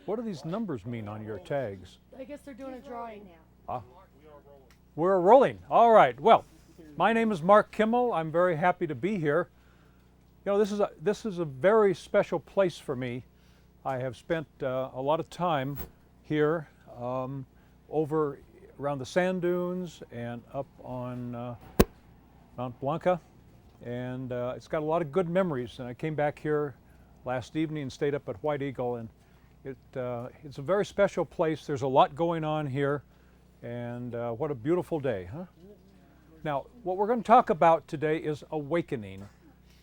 What do these numbers mean on your tags? I guess they're doing a drawing now. Ah. We're rolling. All right. Well, my name is Mark Kimmel. I'm very happy to be here. You know, this is a very special place for me. I have spent a lot of time here over around the sand dunes and up on Mount Blanca, and it's got a lot of good memories. And I came back here last evening and stayed up at White Eagle, and it's a very special place. There's a lot going on here, and what a beautiful day, huh? Now, what we're going to talk about today is awakening.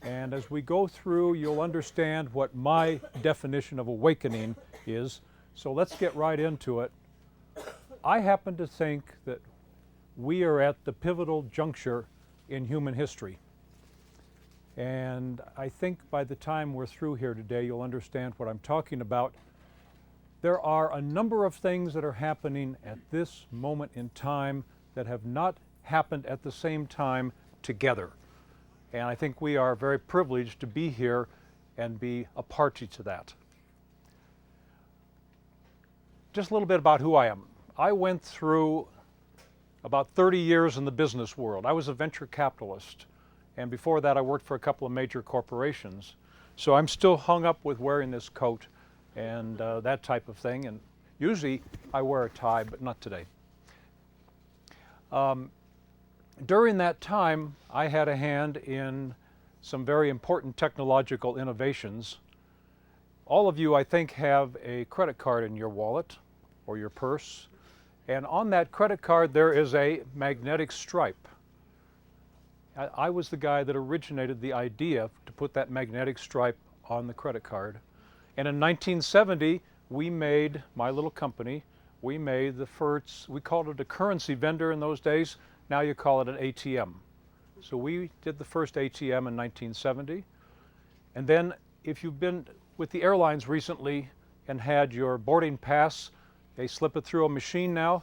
And as we go through, you'll understand what my definition of awakening is. So let's get right into it. I happen to think that we are at the pivotal juncture in human history. And I think by the time we're through here today, you'll understand what I'm talking about. There are a number of things that are happening at this moment in time that have not happened at the same time together. And I think we are very privileged to be here and be a party to that. Just a little bit about who I am. I went through about 30 years in the business world. I was a venture capitalist, and before that I worked for a couple of major corporations. So I'm still hung up with wearing this coat and that type of thing, and usually I wear a tie, but not today. During that time, I had a hand in some very important technological innovations. All of you, I think, have a credit card in your wallet or your purse, and on that credit card there is a magnetic stripe. I was the guy that originated the idea to put that magnetic stripe on the credit card. And in 1970, we made, my little company, we made the first, we called it a currency vendor in those days. Now you call it an ATM. So we did the first ATM in 1970. And then if you've been with the airlines recently and had your boarding pass, they slip it through a machine now.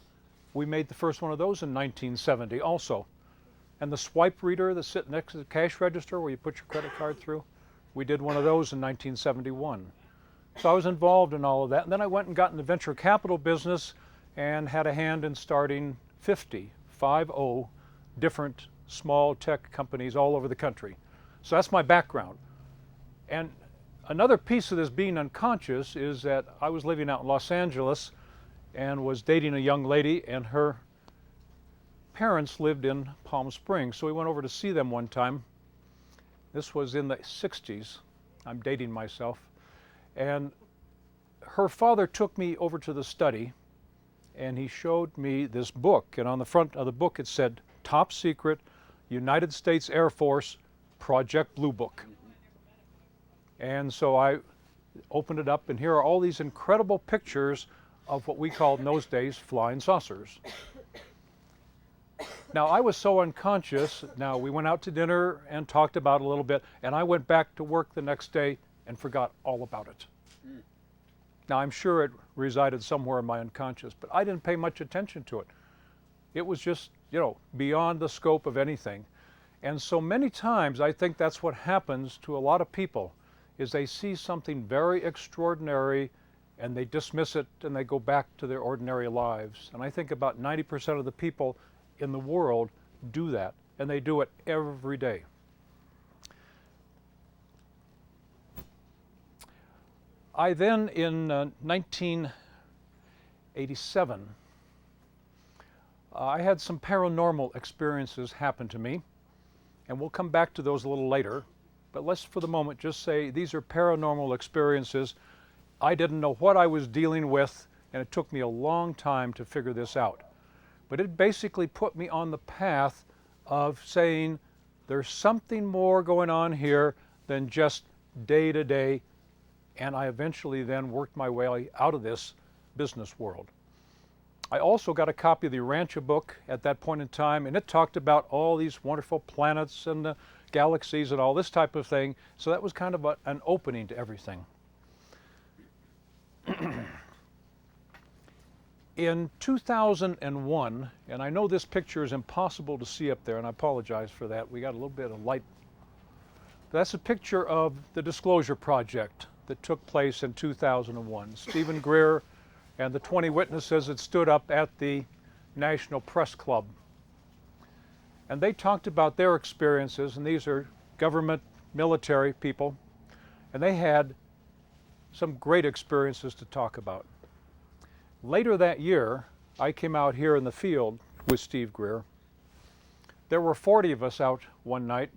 We made the first one of those in 1970 also. And the swipe reader that sits next to the cash register where you put your credit card through, we did one of those in 1971. So I was involved in all of that. And then I went and got in the venture capital business and had a hand in starting 50 different small tech companies all over the country. So that's my background. And another piece of this being unconscious is that I was living out in Los Angeles and was dating a young lady, and her parents lived in Palm Springs. So we went over to see them one time. This was in the 60s. I'm dating myself. And her father took me over to the study, and he showed me this book, and on the front of the book it said, Top Secret, United States Air Force, Project Blue Book. And so I opened it up, and here are all these incredible pictures of what we called in those days flying saucers. Now I was so unconscious, now we went out to dinner and talked about it a little bit, and I went back to work the next day and forgot all about it. Now I'm sure it resided somewhere in my unconscious, but I didn't pay much attention to it. It was just, you know, beyond the scope of anything. And so many times I think that's what happens to a lot of people, is they see something very extraordinary and they dismiss it and they go back to their ordinary lives. And I think about 90% of the people in the world do that, and they do it every day. I then, in 1987, I had some paranormal experiences happen to me, and we'll come back to those a little later, but let's for the moment just say these are paranormal experiences. I didn't know what I was dealing with, and it took me a long time to figure this out. But it basically put me on the path of saying there's something more going on here than just day to day. And I eventually then worked my way out of this business world. I also got a copy of the Rancha book at that point in time, and it talked about all these wonderful planets and the galaxies and all this type of thing. So that was kind of an opening to everything. In 2001, and I know this picture is impossible to see up there, and I apologize for that. We got a little bit of light. That's a picture of the Disclosure Project. that took place in 2001. Stephen Greer and the 20 witnesses that stood up at the National Press Club. And they talked about their experiences, and these are government, military people, and they had some great experiences to talk about. Later that year, I came out here in the field with Steve Greer. There were 40 of us out one night,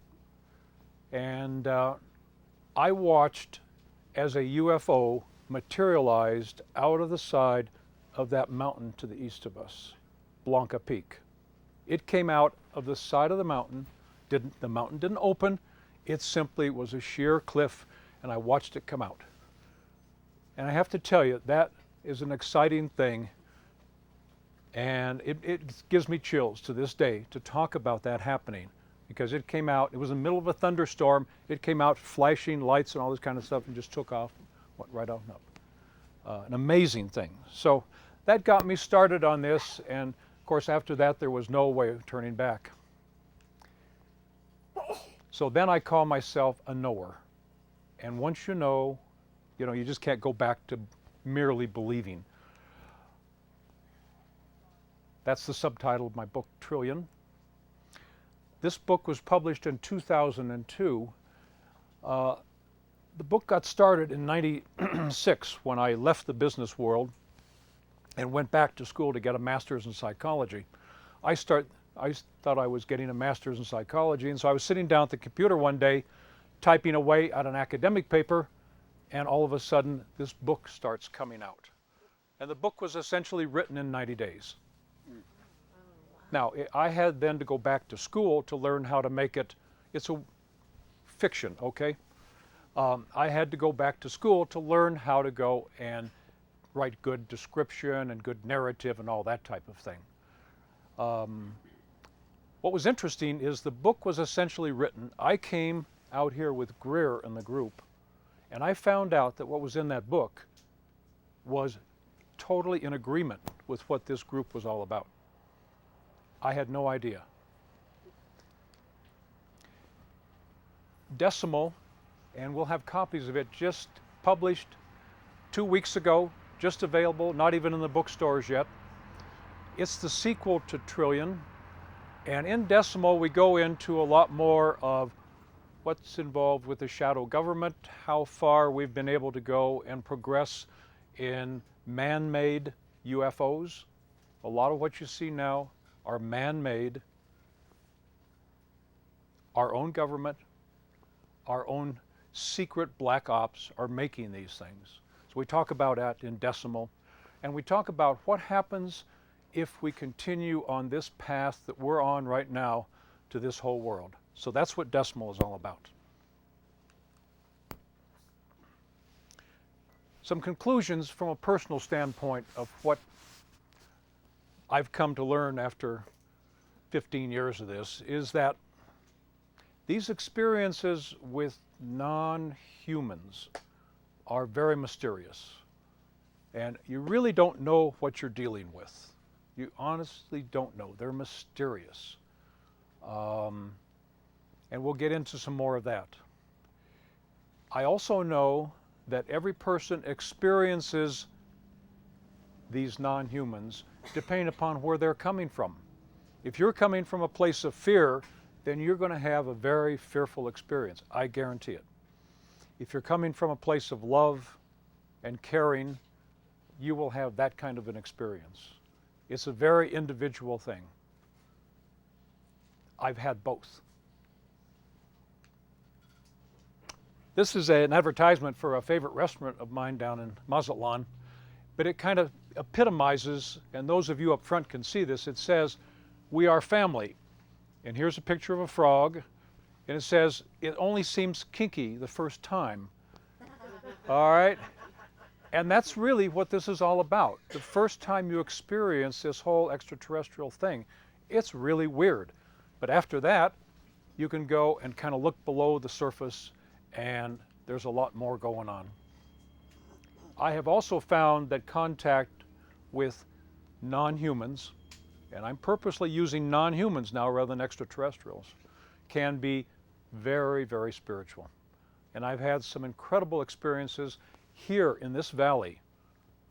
and I watched as a UFO materialized out of the side of that mountain to the east of us, Blanca Peak. It came out of the side of the mountain. The mountain didn't open. It simply was a sheer cliff, and I watched it come out. And I have to tell you, that is an exciting thing, and it gives me chills to this day to talk about that happening, because it came out, it was in the middle of a thunderstorm, it came out flashing lights and all this kind of stuff and just took off, went right on up. An amazing thing. So that got me started on this, and of course after that there was no way of turning back. So then I call myself a knower. And once you know, you just can't go back to merely believing. That's the subtitle of my book, Trillion. This book was published in 2002. The book got started in '96 when I left the business world and went back to school to get a master's in psychology. I thought I was getting a master's in psychology, and so I was sitting down at the computer one day typing away at an academic paper, and all of a sudden this book starts coming out. And the book was essentially written in 90 days. Now, I had then to go back to school to learn how to make it, it's a fiction, okay? I had to go back to school to learn how to go and write good description and good narrative and all that type of thing. What was interesting is the book was essentially written. I came out here with Greer and the group, and I found out that what was in that book was totally in agreement with what this group was all about. I had no idea. Decimal, and we'll have copies of it, just published 2 weeks ago, just available, not even in the bookstores yet. It's the sequel to Trillion, and in Decimal we go into a lot more of what's involved with the shadow government, how far we've been able to go and progress in man-made UFOs. A lot of what you see now are man-made. Our own government, our own secret black ops are making these things. So we talk about that in Decimal, and we talk about what happens if we continue on this path that we're on right now to this whole world. So that's what Decimal is all about. Some conclusions from a personal standpoint of what I've come to learn after 15 years of this is that these experiences with non-humans are very mysterious, and you really don't know what you're dealing with. You honestly don't know. They're mysterious. And we'll get into some more of that. I also know that every person experiences these non-humans depending upon where they're coming from. If you're coming from a place of fear, then you're going to have a very fearful experience. I guarantee it. If you're coming from a place of love and caring, you will have that kind of an experience. It's a very individual thing. I've had both. This is an advertisement for a favorite restaurant of mine down in Mazatlan, but it kind of epitomizes, and those of you up front can see this, it says, "We are family." And here's a picture of a frog, and it says, "It only seems kinky the first time." All right? And that's really what this is all about. The first time you experience this whole extraterrestrial thing, it's really weird. But after that, you can go and kind of look below the surface, and there's a lot more going on. I have also found that contact with non-humans, and I'm purposely using non-humans now rather than extraterrestrials, can be very, very spiritual. And I've had some incredible experiences here in this valley,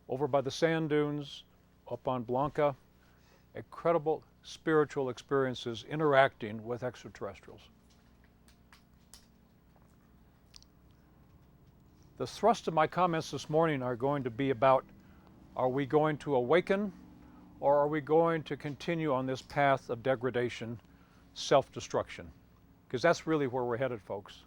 over by the sand dunes, up on Blanca, incredible spiritual experiences interacting with extraterrestrials. The thrust of my comments this morning are going to be about, are we going to awaken, or are we going to continue on this path of degradation, self-destruction? Because that's really where we're headed, folks.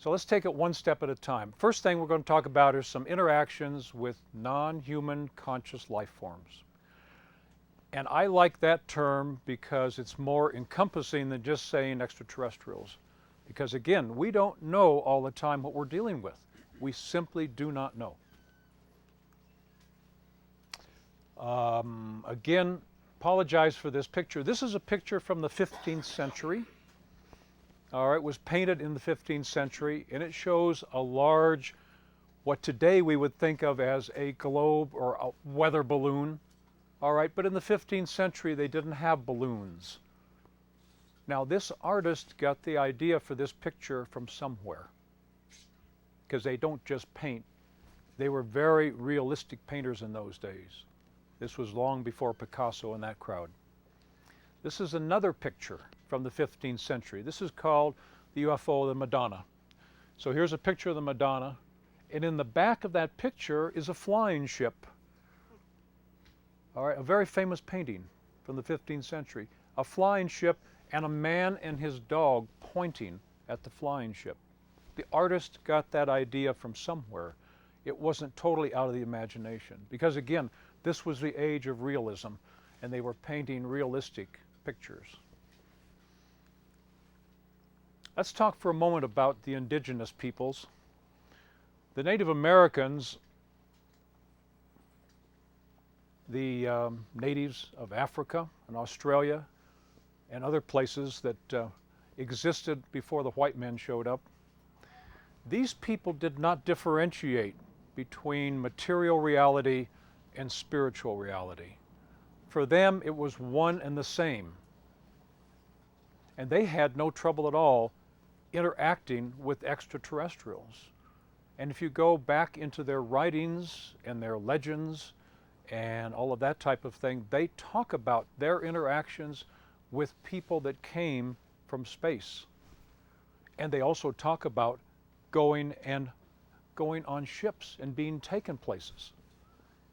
So let's take it one step at a time. First thing we're going to talk about is some interactions with non-human conscious life forms. And I like that term because it's more encompassing than just saying extraterrestrials. Because again, we don't know all the time what we're dealing with. We simply do not know. Again, apologize for this picture. This is a picture from the 15th century. All right, it was painted in the 15th century, and it shows a large, what today we would think of as a globe or a weather balloon. All right, but in the 15th century, they didn't have balloons. Now, this artist got the idea for this picture from somewhere, because they don't just paint. They were very realistic painters in those days. This was long before Picasso and that crowd. This is another picture from the 15th century. This is called the UFO, the Madonna. So here's a picture of the Madonna, and in the back of that picture is a flying ship. All right, a very famous painting from the 15th century. A flying ship and a man and his dog pointing at the flying ship. The artist got that idea from somewhere. It wasn't totally out of the imagination, because again, this was the age of realism, and they were painting realistic pictures. Let's talk for a moment about the indigenous peoples. The Native Americans, the natives of Africa and Australia and other places that existed before the white men showed up, these people did not differentiate between material reality and spiritual reality. For them, it was one and the same. And they had no trouble at all interacting with extraterrestrials. And if you go back into their writings and their legends and all of that type of thing, they talk about their interactions with people that came from space. And they also talk about going on ships and being taken places.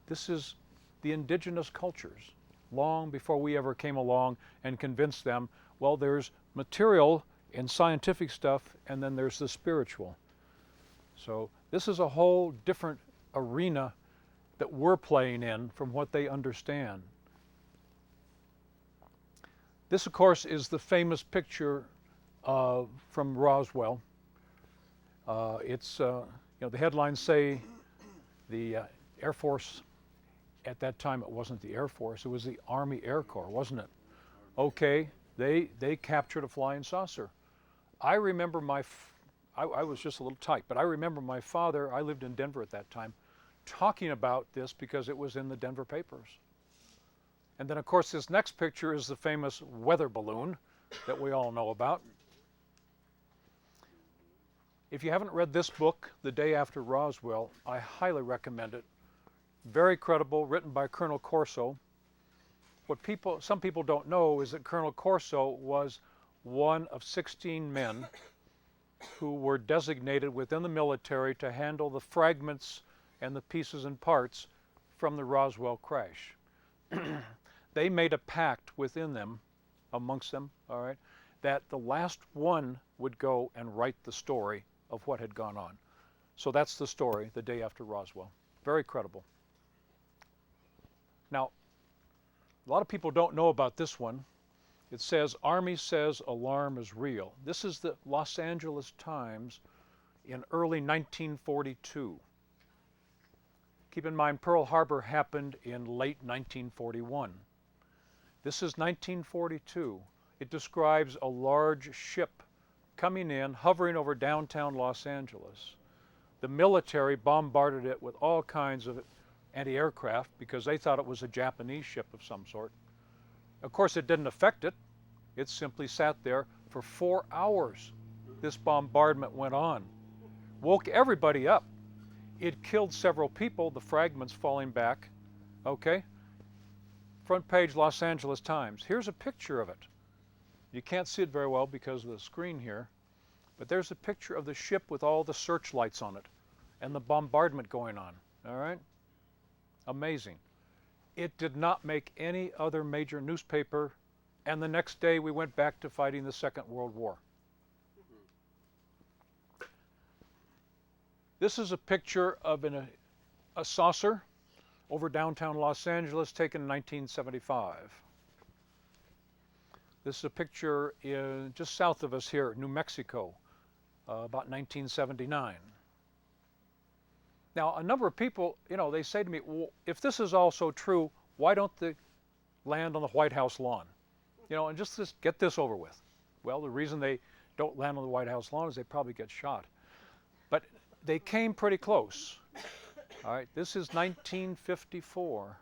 This is the indigenous cultures, long before we ever came along and convinced them, well, there's material and scientific stuff, and then there's the spiritual. So this is a whole different arena that we're playing in from what they understand. This, of course, is the famous picture from Roswell. The headlines say the Air Force. At that time, it wasn't the Air Force, it was the Army Air Corps, wasn't it? Okay, they captured a flying saucer. I remember I was just a little tight, but I remember my father, I lived in Denver at that time, talking about this because it was in the Denver papers. And then, of course, this next picture is the famous weather balloon that we all know about. If you haven't read this book, The Day After Roswell, I highly recommend it. Very credible, written by Colonel Corso. What some people don't know is that Colonel Corso was one of 16 men who were designated within the military to handle the fragments and the pieces and parts from the Roswell crash. They made a pact within them, amongst them, all right, that the last one would go and write the story of what had gone on. So that's the story, The Day After Roswell. Very credible. Now, a lot of people don't know about this one. It says, Army says alarm is real. This is the Los Angeles Times in early 1942. Keep in mind, Pearl Harbor happened in late 1941. This is 1942. It describes a large ship coming in, hovering over downtown Los Angeles. The military bombarded it with all kinds of anti-aircraft because they thought it was a Japanese ship of some sort. Of course, it didn't affect it. It simply sat there for 4 hours. this bombardment went on. Woke everybody up. It killed several people, the fragments falling back. Okay? Front page Los Angeles Times. Here's a picture of it. You can't see it very well because of the screen here, but there's a picture of the ship with all the searchlights on it and the bombardment going on. All right? Amazing. It did not make any other major newspaper, and the next day we went back to fighting the Second World War. This is a picture of a saucer over downtown Los Angeles taken in 1975. This is a picture just south of us here, New Mexico, about 1979. Now, a number of people, they say to me, well, if this is all so true, why don't they land on the White House lawn? And just get this over with. Well, the reason they don't land on the White House lawn is they probably get shot. But they came pretty close. All right, this is 1954.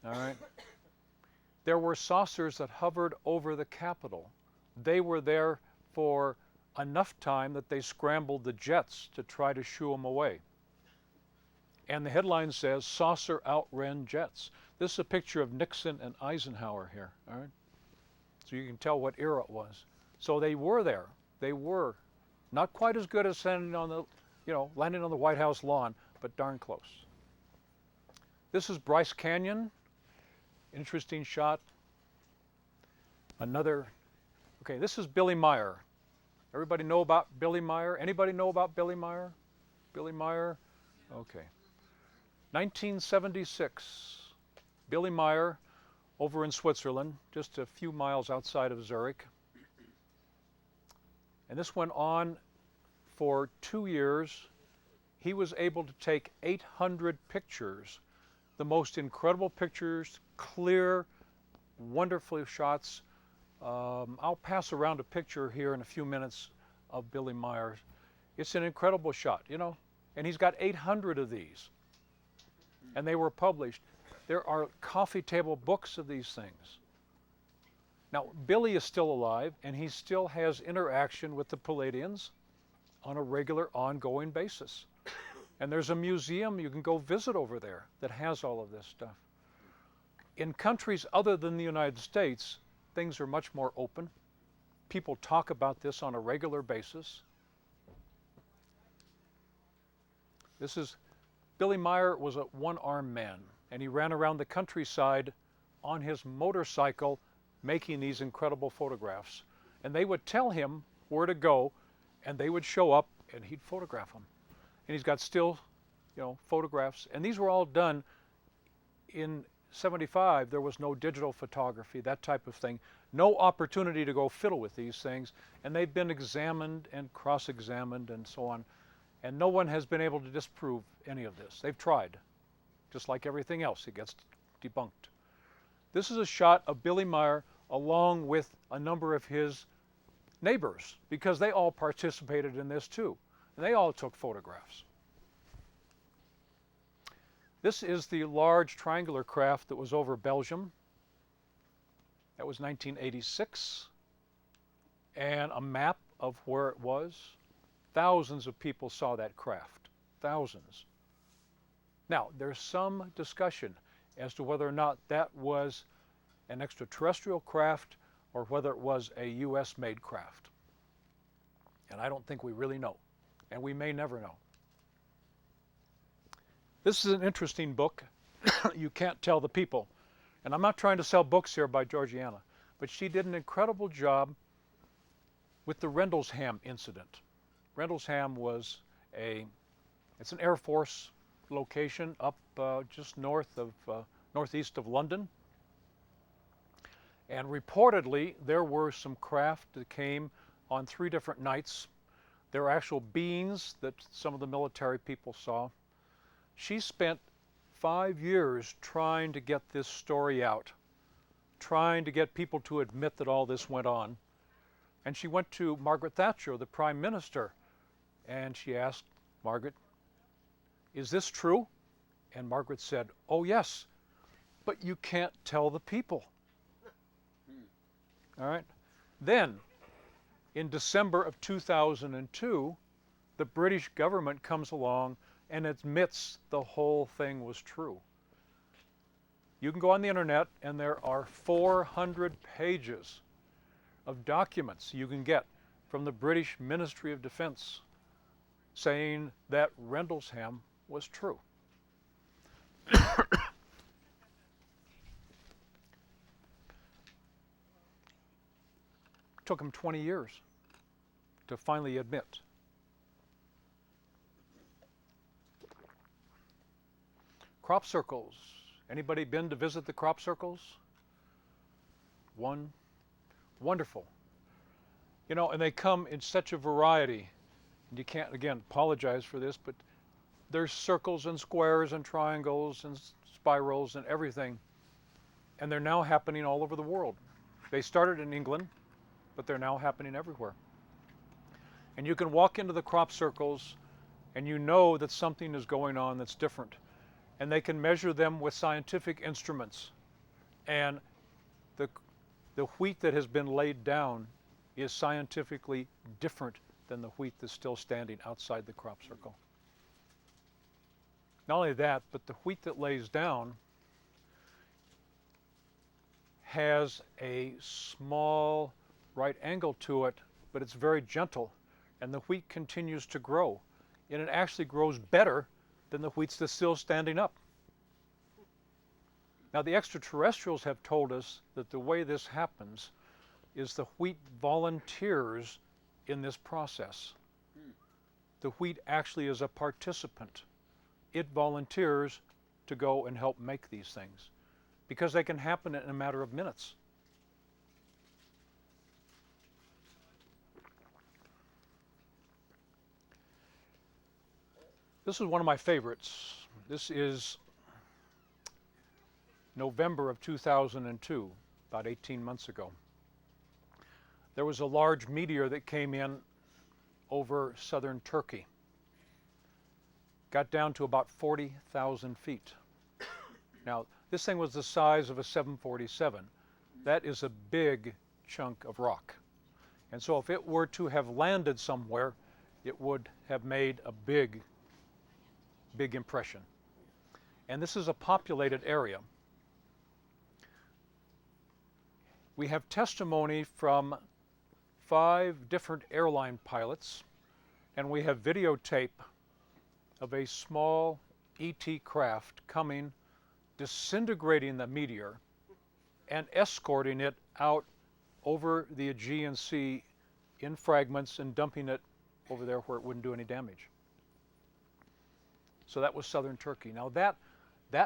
All right. There were saucers that hovered over the Capitol. They were there for enough time that they scrambled the jets to try to shoo them away. And the headline says, "Saucer outran jets." This is a picture of Nixon and Eisenhower here, all right? So you can tell what era it was. So they were there. They were not quite as good as landing on the White House lawn, but darn close. This is Bryce Canyon. Interesting shot. Okay, this is Billy Meyer. Everybody know about Billy Meyer? Anybody know about Billy Meyer? Billy Meyer? Okay. 1976. Billy Meyer over in Switzerland, just a few miles outside of Zurich. And this went on for 2 years. He was able to take 800 pictures, the most incredible pictures, clear, wonderful shots. I'll pass around a picture here in a few minutes of Billy Meyer. It's an incredible shot, and he's got 800 of these, and they were published. There are coffee table books of these things. Now, Billy is still alive, and he still has interaction with the Palladians on a regular, ongoing basis. And there's a museum you can go visit over there that has all of this stuff. In countries other than the United States, things are much more open. People talk about this on a regular basis. Billy Meyer was a one-armed man, and he ran around the countryside on his motorcycle making these incredible photographs. And they would tell him where to go, and they would show up, and he'd photograph them. And he's got still, photographs. And these were all done in 75. There was no digital photography, that type of thing. No opportunity to go fiddle with these things. And they've been examined and cross-examined and so on. And no one has been able to disprove any of this. They've tried. Just like everything else, it gets debunked. This is a shot of Billy Meyer along with a number of his neighbors, because they all participated in this too. And they all took photographs. This is the large triangular craft that was over Belgium. That was 1986. And a map of where it was. Thousands of people saw that craft. Thousands. Now, there's some discussion as to whether or not that was an extraterrestrial craft or whether it was a US-made craft. And I don't think we really know. And we may never know. This is an interesting book. You Can't Tell the People. And I'm not trying to sell books here by Georgiana, but she did an incredible job with the Rendlesham incident. Rendlesham was it's an Air Force location up just northeast of London. And reportedly, there were some craft that came on 3 different nights. There were actual beings that some of the military people saw. She spent 5 years trying to get this story out, trying to get people to admit that all this went on. And she went to Margaret Thatcher, the Prime Minister, and she asked Margaret, "Is this true?" And Margaret said, "Oh yes, but you can't tell the people." All right. Then In December of 2002, the British government comes along and admits the whole thing was true. You can go on the internet and there are 400 pages of documents you can get from the British Ministry of Defense saying that Rendlesham was true. Took him 20 years to finally admit. Crop circles. Anybody been to visit the crop circles? Wonderful. You know, and they come in such a variety. And you can't, again, apologize for this, but there's circles and squares and triangles and spirals and everything. And they're now happening all over the world. They started in England, but they're now happening everywhere. And you can walk into the crop circles and you know that something is going on that's different. And they can measure them with scientific instruments. And the wheat that has been laid down is scientifically different than the wheat that's still standing outside the crop circle. Not only that, but the wheat that lays down has a small right angle to it, but it's very gentle, and the wheat continues to grow, and it actually grows better than the wheat that's still standing up. Now, the extraterrestrials have told us that the way this happens is the wheat volunteers in this process. The wheat actually is a participant. It volunteers to go and help make these things because they can happen in a matter of minutes. This is one of my favorites. This is November of 2002, about 18 months ago. There was a large meteor that came in over southern Turkey. Got down to about 40,000 feet. Now, this thing was the size of a 747. That is a big chunk of rock. And so if it were to have landed somewhere, it would have made a big impression. And this is a populated area. We have testimony from 5 different airline pilots, and we have videotape of a small ET craft coming, disintegrating the meteor, and escorting it out over the Aegean Sea in fragments and dumping it over there where it wouldn't do any damage. So that was southern Turkey. Now that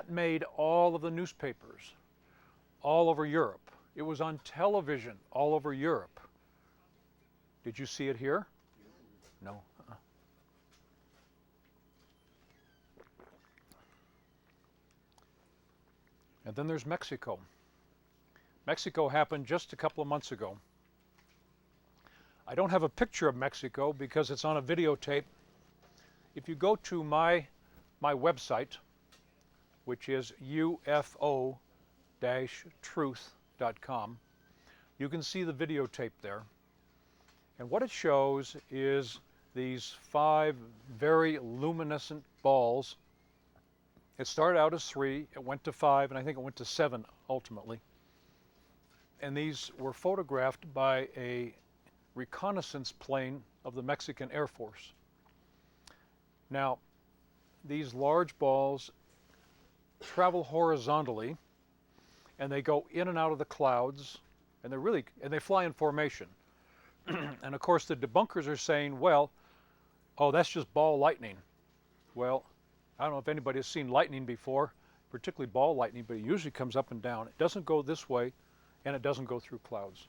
made all of the newspapers all over Europe. It was on television all over Europe. Did you see it here? No. And then there's Mexico. Mexico happened just a couple of months ago. I don't have a picture of Mexico because it's on a videotape. If you go to my website, which is UFO-truth.com, you can see the videotape there. And what it shows is these 5 very luminescent balls. It started out as 3, it went to 5, and I think it went to 7 ultimately. And these were photographed by a reconnaissance plane of the Mexican Air Force. Now, these large balls travel horizontally, and they go in and out of the clouds, and they fly in formation. And of course, the debunkers are saying, well, oh, that's just ball lightning. Well, I don't know if anybody has seen lightning before, particularly ball lightning, but it usually comes up and down. It doesn't go this way, and it doesn't go through clouds.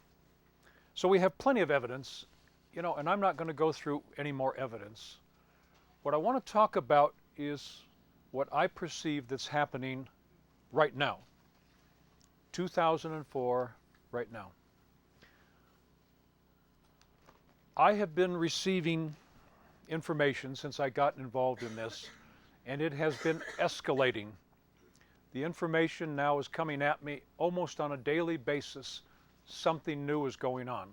So we have plenty of evidence, you know, and I'm not going to go through any more evidence. What I want to talk about is what I perceive that's happening right now. 2004, right now. I have been receiving information since I got involved in this, and it has been escalating. The information now is coming at me almost on a daily basis. Something new is going on.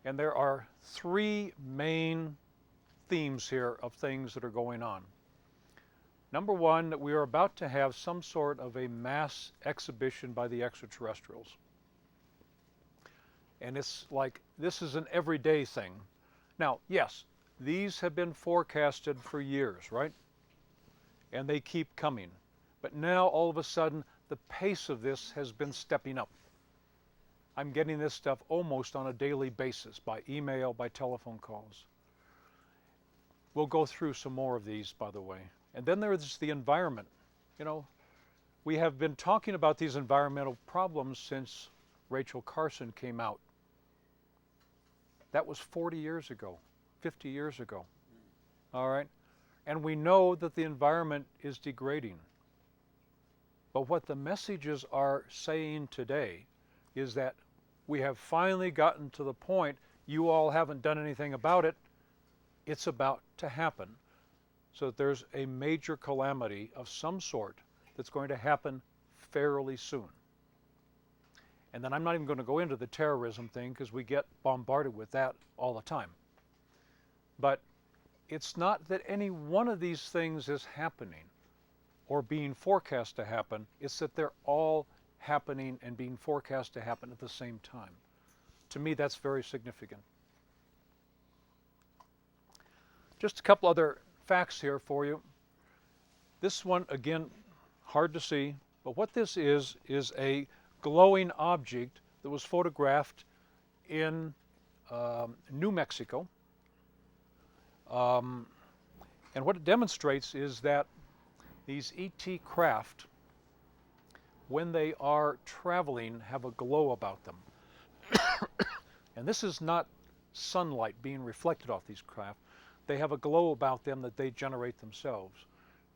And there are three main themes here of things that are going on. Number one, that we are about to have some sort of a mass exhibition by the extraterrestrials. And it's like, this is an everyday thing. Now, yes, these have been forecasted for years, right? And they keep coming. But now, all of a sudden, the pace of this has been stepping up. I'm getting this stuff almost on a daily basis, by email, by telephone calls. We'll go through some more of these, by the way. And then there's the environment. You know, we have been talking about these environmental problems since Rachel Carson came out. That was 40 years ago, 50 years ago. All right? And we know that the environment is degrading. But what the messages are saying today is that we have finally gotten to the point, you all haven't done anything about it, it's about to happen. So that there's a major calamity of some sort that's going to happen fairly soon. And then I'm not even going to go into the terrorism thing because we get bombarded with that all the time. But it's not that any one of these things is happening or being forecast to happen. It's that they're all happening and being forecast to happen at the same time. To me, that's very significant. Just a couple other facts here for you. This one, again, hard to see, but what this is a glowing object that was photographed in New Mexico. And what it demonstrates is that these ET craft, when they are traveling, have a glow about them. And this is not sunlight being reflected off these craft. They have a glow about them that they generate themselves.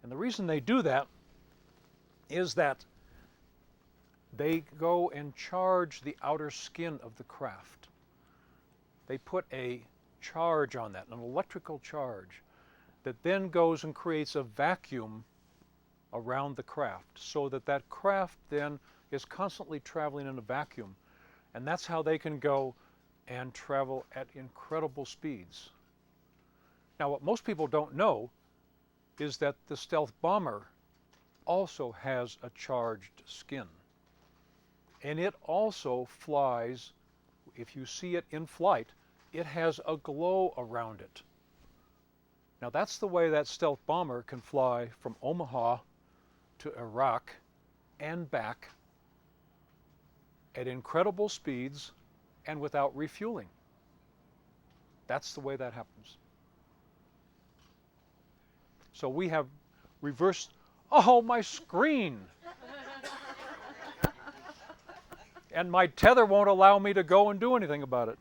And the reason they do that is that they go and charge the outer skin of the craft. They put a charge on that, an electrical charge, that then goes and creates a vacuum around the craft, so that that craft then is constantly traveling in a vacuum. And that's how they can go and travel at incredible speeds. Now, what most people don't know is that the stealth bomber also has a charged skin. And it also flies, if you see it in flight, it has a glow around it. Now, that's the way that stealth bomber can fly from Omaha to Iraq and back at incredible speeds and without refueling. That's the way that happens. So we have reversed, oh, my screen! And my tether won't allow me to go and do anything about it.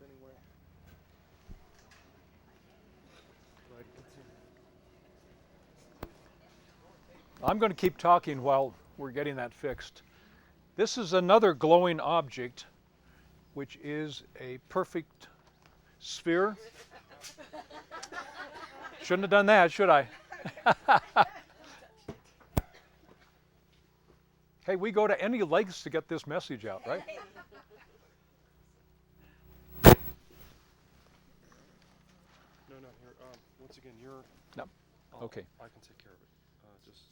Anyway. I'm going to keep talking while we're getting that fixed. This is another glowing object, which is a perfect sphere. Shouldn't have done that, should I? Hey, we go to any lengths to get this message out, right? No, here. Once again, you're. No. Okay. I can take care of it. Just.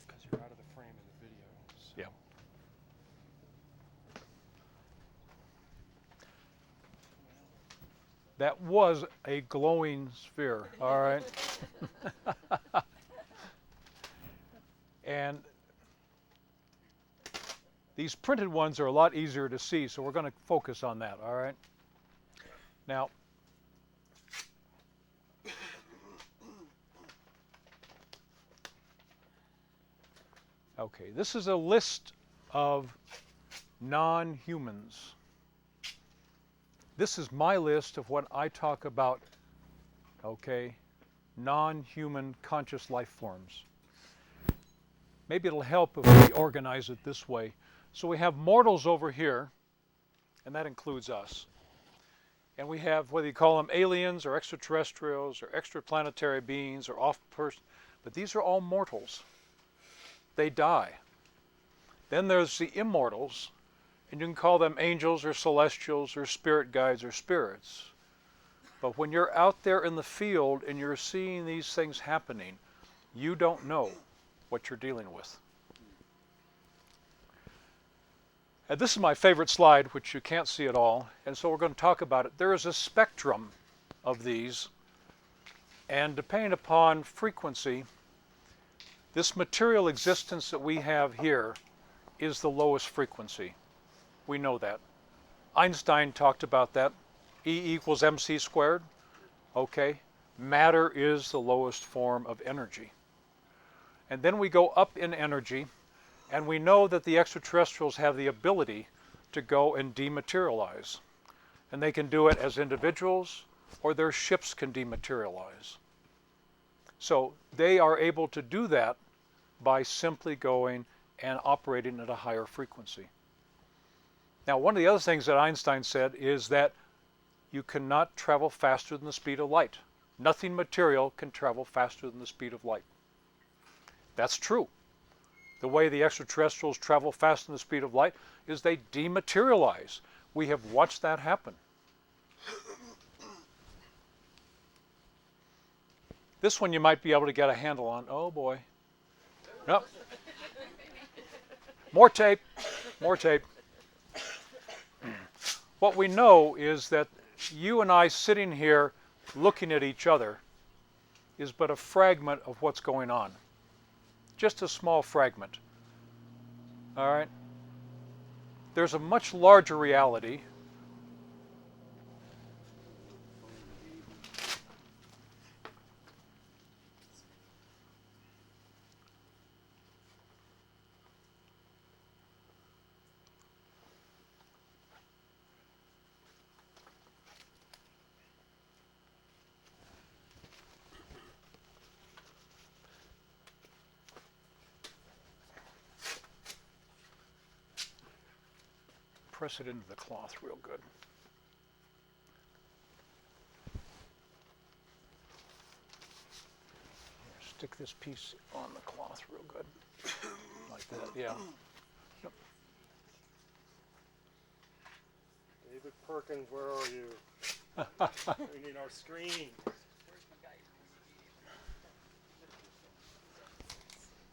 Because you're out of the frame in the video. So. Yeah. That was a glowing sphere, all right? And these printed ones are a lot easier to see, so we're going to focus on that, all right? Now, okay, this is a list of non-humans. This is my list of what I talk about, okay, non-human conscious life forms. Maybe it'll help if we organize it this way. So we have mortals over here, and that includes us. And we have, whether you call them aliens or extraterrestrials or extraplanetary beings or off-person, but these are all mortals. They die. Then there's the immortals, and you can call them angels or celestials or spirit guides or spirits. But when you're out there in the field and you're seeing these things happening, you don't know what you're dealing with. And this is my favorite slide, which you can't see at all, and so we're going to talk about it. There is a spectrum of these, and depending upon frequency, this material existence that we have here is the lowest frequency. We know that. Einstein talked about that. E equals mc squared. Okay. Matter is the lowest form of energy. And then we go up in energy, and we know that the extraterrestrials have the ability to go and dematerialize. And they can do it as individuals, or their ships can dematerialize. So they are able to do that by simply going and operating at a higher frequency. Now, one of the other things that Einstein said is that you cannot travel faster than the speed of light. Nothing material can travel faster than the speed of light. That's true. The way the extraterrestrials travel faster than the speed of light is they dematerialize. We have watched that happen. This one you might be able to get a handle on. Oh boy. Nope. More tape. More tape. What we know is that you and I sitting here looking at each other is but a fragment of what's going on. Just a small fragment. All right? There's a much larger reality. Press it into the cloth real good. Here, stick this piece on the cloth real good. Like that, yeah. Yep. David Perkins, where are you? We need our screen.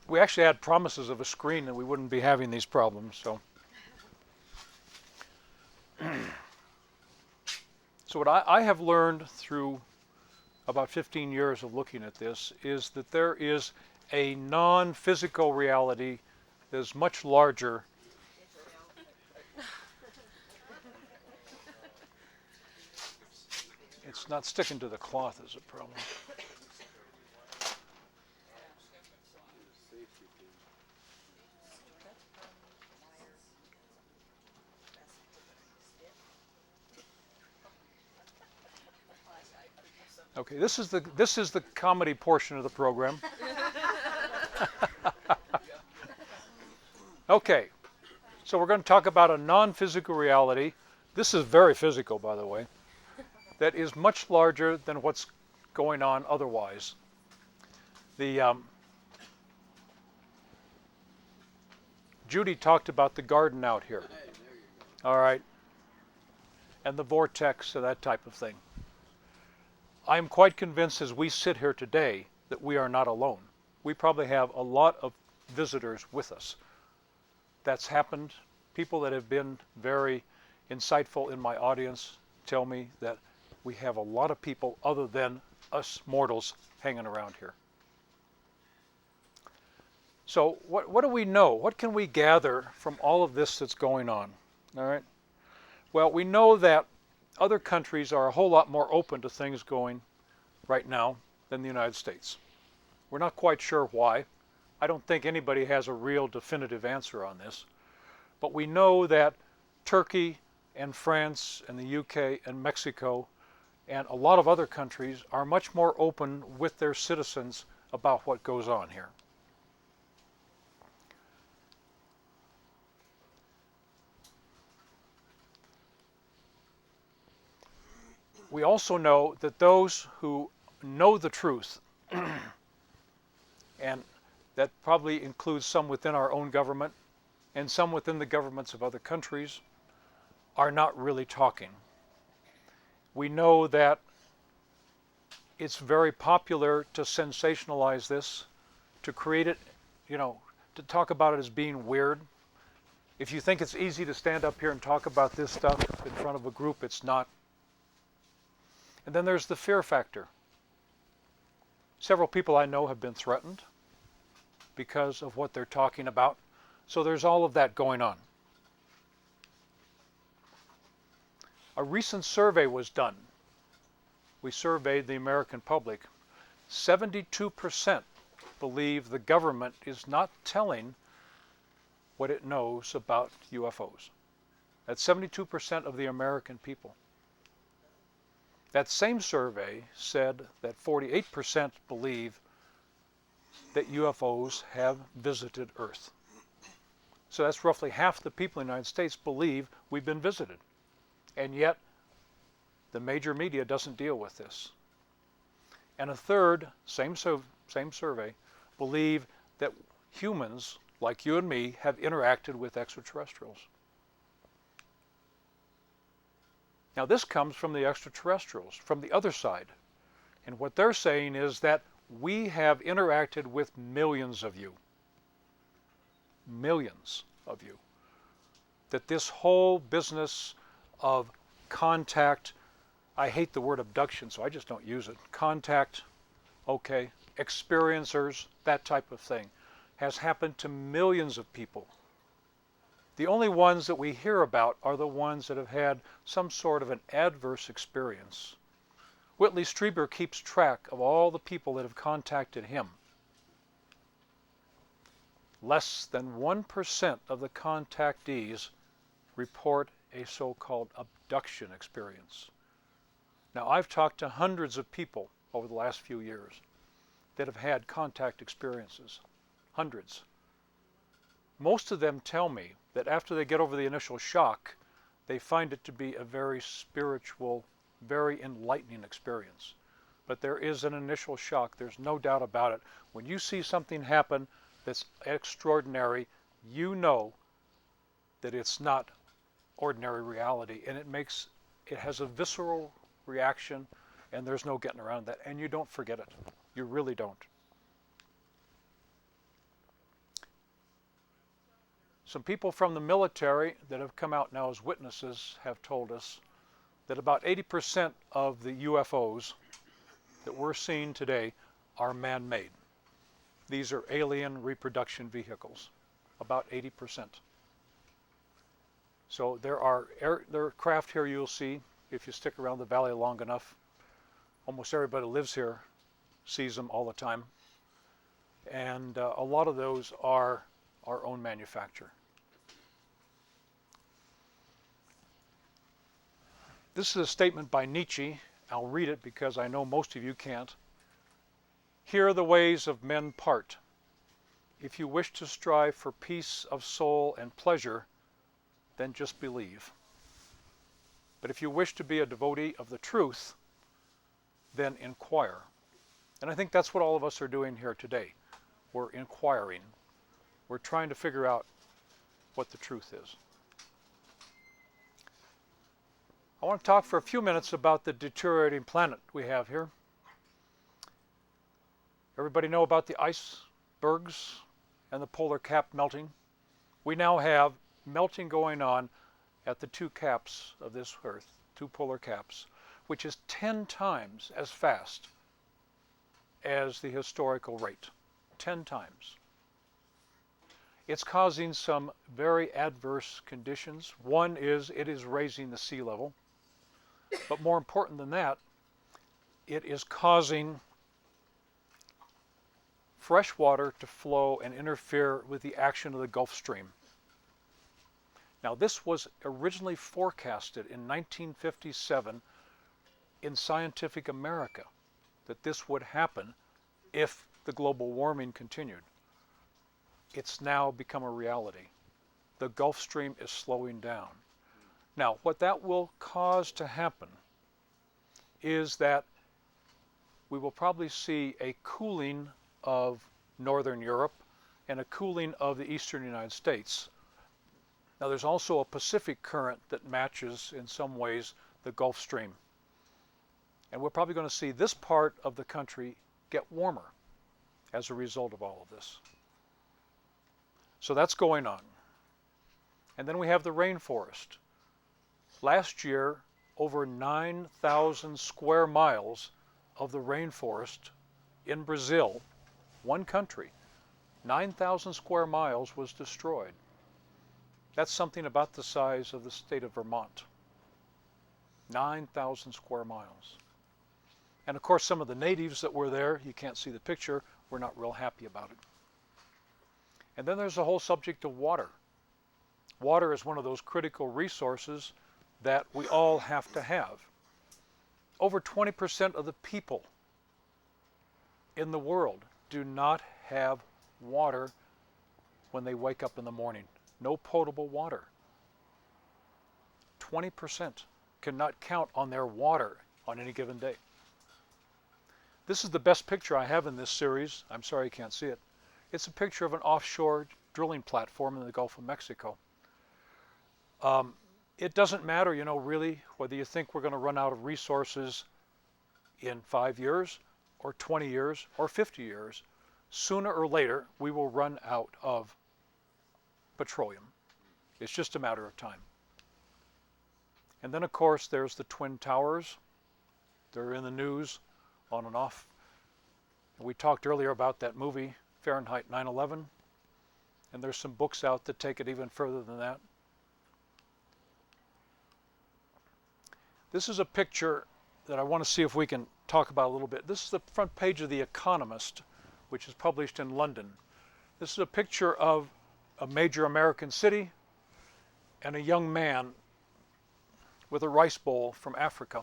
We actually had promises of a screen that we wouldn't be having these problems, so. So what I have learned through about 15 years of looking at this is that there is a non-physical reality that is much larger. It's not sticking to the cloth is a problem. Okay, this is the comedy portion of the program. Okay, so we're going to talk about a non-physical reality. This is very physical, by the way, that is much larger than what's going on otherwise. Judy talked about the garden out here, all right, and the vortex and that type of thing. I'm quite convinced as we sit here today that we are not alone. We probably have a lot of visitors with us. That's happened. People that have been very insightful in my audience tell me that we have a lot of people other than us mortals hanging around here. So what do we know? What can we gather from all of this that's going on? All right. Well, we know that other countries are a whole lot more open to things going right now than the United States. We're not quite sure why. I don't think anybody has a real definitive answer on this. But we know that Turkey and France and the UK and Mexico and a lot of other countries are much more open with their citizens about what goes on here. We also know that those who know the truth, and that probably includes some within our own government and some within the governments of other countries, are not really talking. We know that it's very popular to sensationalize this, to create it, to talk about it as being weird. If you think it's easy to stand up here and talk about this stuff in front of a group, it's not. And then there's the fear factor. Several people I know have been threatened because of what they're talking about. So there's all of that going on. A recent survey was done. We surveyed the American public. 72% believe the government is not telling what it knows about UFOs. That's 72% of the American people. That same survey said that 48% believe that UFOs have visited Earth. So that's roughly half the people in the United States believe we've been visited. And yet, the major media doesn't deal with this. And a third, same survey, believe that humans, like you and me, have interacted with extraterrestrials. Now this comes from the extraterrestrials, from the other side. And what they're saying is that we have interacted with millions of you. Millions of you. That this whole business of contact, I hate the word abduction, so I just don't use it. Contact, okay, experiencers, that type of thing, has happened to millions of people. The only ones that we hear about are the ones that have had some sort of an adverse experience. Whitley Strieber keeps track of all the people that have contacted him. Less than 1% of the contactees report a so-called abduction experience. Now, I've talked to hundreds of people over the last few years that have had contact experiences. Hundreds. Most of them tell me that after they get over the initial shock, they find it to be a very spiritual, very enlightening experience. But there is an initial shock, there's no doubt about it. When you see something happen that's extraordinary, you know that it's not ordinary reality, and it has a visceral reaction, and there's no getting around that, and you don't forget it. You really don't. Some people from the military that have come out now as witnesses have told us that about 80% of the UFOs that we're seeing today are man-made. These are alien reproduction vehicles, about 80%. So there are craft here you'll see if you stick around the valley long enough. Almost everybody who lives here sees them all the time. And a lot of those are our own manufacture. This is a statement by Nietzsche. I'll read it because I know most of you can't. Here the ways of men part. If you wish to strive for peace of soul and pleasure, then just believe. But if you wish to be a devotee of the truth, then inquire. And I think that's what all of us are doing here today. We're inquiring. We're trying to figure out what the truth is. I want to talk for a few minutes about the deteriorating planet we have here. Everybody know about the icebergs and the polar cap melting? We now have melting going on at the two caps of this Earth, two polar caps, which is 10 times as fast as the historical rate. 10 times. It's causing some very adverse conditions. One is it is raising the sea level. But more important than that, it is causing fresh water to flow and interfere with the action of the Gulf Stream. Now, this was originally forecasted in 1957 in Scientific America, that this would happen if the global warming continued. It's now become a reality. The Gulf Stream is slowing down. Now, what that will cause to happen is that we will probably see a cooling of northern Europe and a cooling of the eastern United States. Now, there's also a Pacific current that matches in some ways the Gulf Stream. And we're probably going to see this part of the country get warmer as a result of all of this. So that's going on. And then we have the rainforest. Last year, over 9,000 square miles of the rainforest in Brazil, one country, 9,000 square miles was destroyed. That's something about the size of the state of Vermont. 9,000 square miles. And of course, some of the natives that were there, you can't see the picture, were not real happy about it. And then there's the whole subject of water. Water is one of those critical resources that we all have to have. Over 20% of the people in the world do not have water when they wake up in the morning. No potable water. 20% cannot count on their water on any given day. This is the best picture I have in this series. I'm sorry you can't see it. It's a picture of an offshore drilling platform in the Gulf of Mexico. It doesn't matter, you know, really, whether you think we're going to run out of resources in 5 years or 20 years or 50 years. Sooner or later, we will run out of petroleum. It's just a matter of time. And then, of course, there's the Twin Towers. They're in the news on and off. We talked earlier about that movie, Fahrenheit 9/11, and there's some books out that take it even further than that. This is a picture that I want to see if we can talk about a little bit. This is the front page of The Economist, which is published in London. This is a picture of a major American city and a young man with a rice bowl from Africa.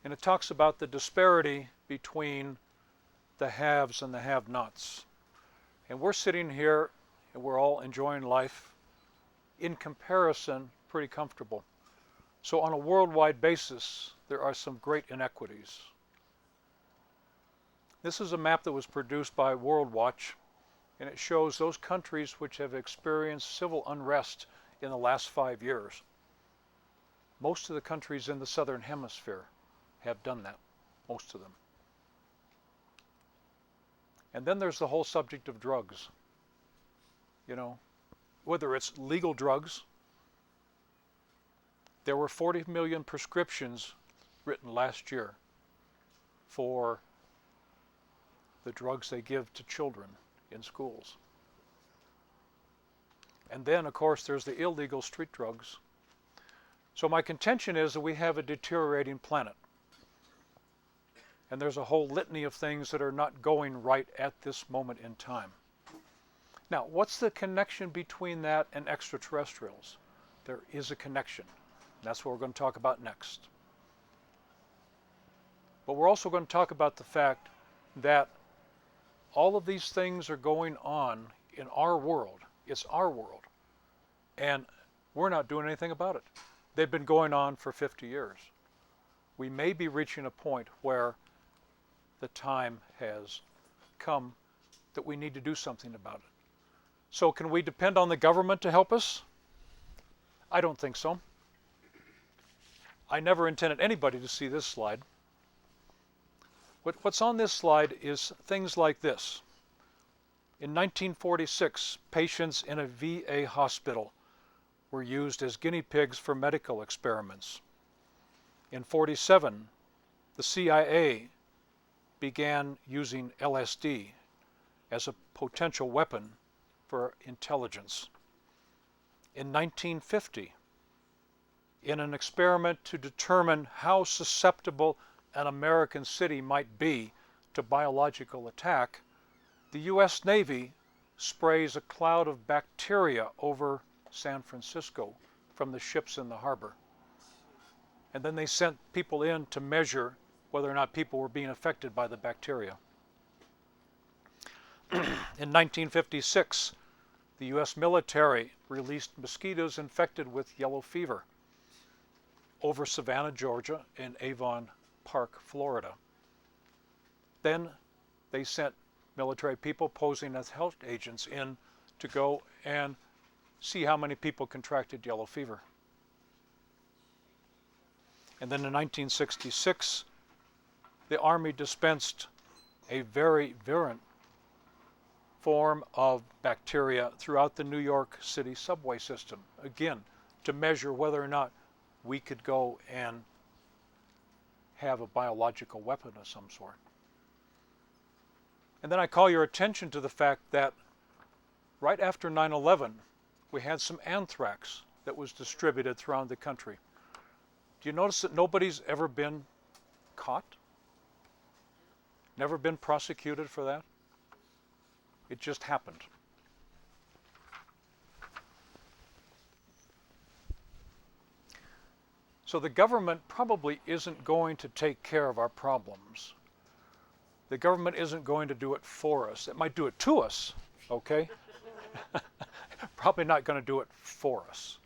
And it talks about the disparity between the haves and the have-nots. And we're sitting here and we're all enjoying life, in comparison, pretty comfortable. So on a worldwide basis, there are some great inequities. This is a map that was produced by World Watch, and it shows those countries which have experienced civil unrest in the last 5 years. Most of the countries in the southern hemisphere have done that, most of them. And then there's the whole subject of drugs. You know, whether it's legal drugs. There were 40 million prescriptions written last year for the drugs they give to children in schools. And then, of course, there's the illegal street drugs. So my contention is that we have a deteriorating planet. And there's a whole litany of things that are not going right at this moment in time. Now, what's the connection between that and extraterrestrials? There is a connection. That's what we're going to talk about next. But we're also going to talk about the fact that all of these things are going on in our world. It's our world. And we're not doing anything about it. They've been going on for 50 years. We may be reaching a point where the time has come that we need to do something about it. So can we depend on the government to help us? I don't think so. I never intended anybody to see this slide. What's on this slide is things like this. In 1946, patients in a VA hospital were used as guinea pigs for medical experiments. In 1947, the CIA began using LSD as a potential weapon for intelligence. In 1950, in an experiment to determine how susceptible an American city might be to biological attack, the U.S. Navy sprays a cloud of bacteria over San Francisco from the ships in the harbor. And then they sent people in to measure whether or not people were being affected by the bacteria. In 1956, the U.S. military released mosquitoes infected with yellow fever over Savannah, Georgia, and Avon Park, Florida. Then they sent military people posing as health agents in to go and see how many people contracted yellow fever. And then in 1966, the Army dispensed a very virulent form of bacteria throughout the New York City subway system, again, to measure whether or not we could go and have a biological weapon of some sort. And then I call your attention to the fact that right after 9/11, we had some anthrax that was distributed throughout the country. Do you notice that nobody's ever been caught? Never been prosecuted for that? It just happened. So the government probably isn't going to take care of our problems. The government isn't going to do it for us. It might do it to us, okay? Probably not going to do it for us.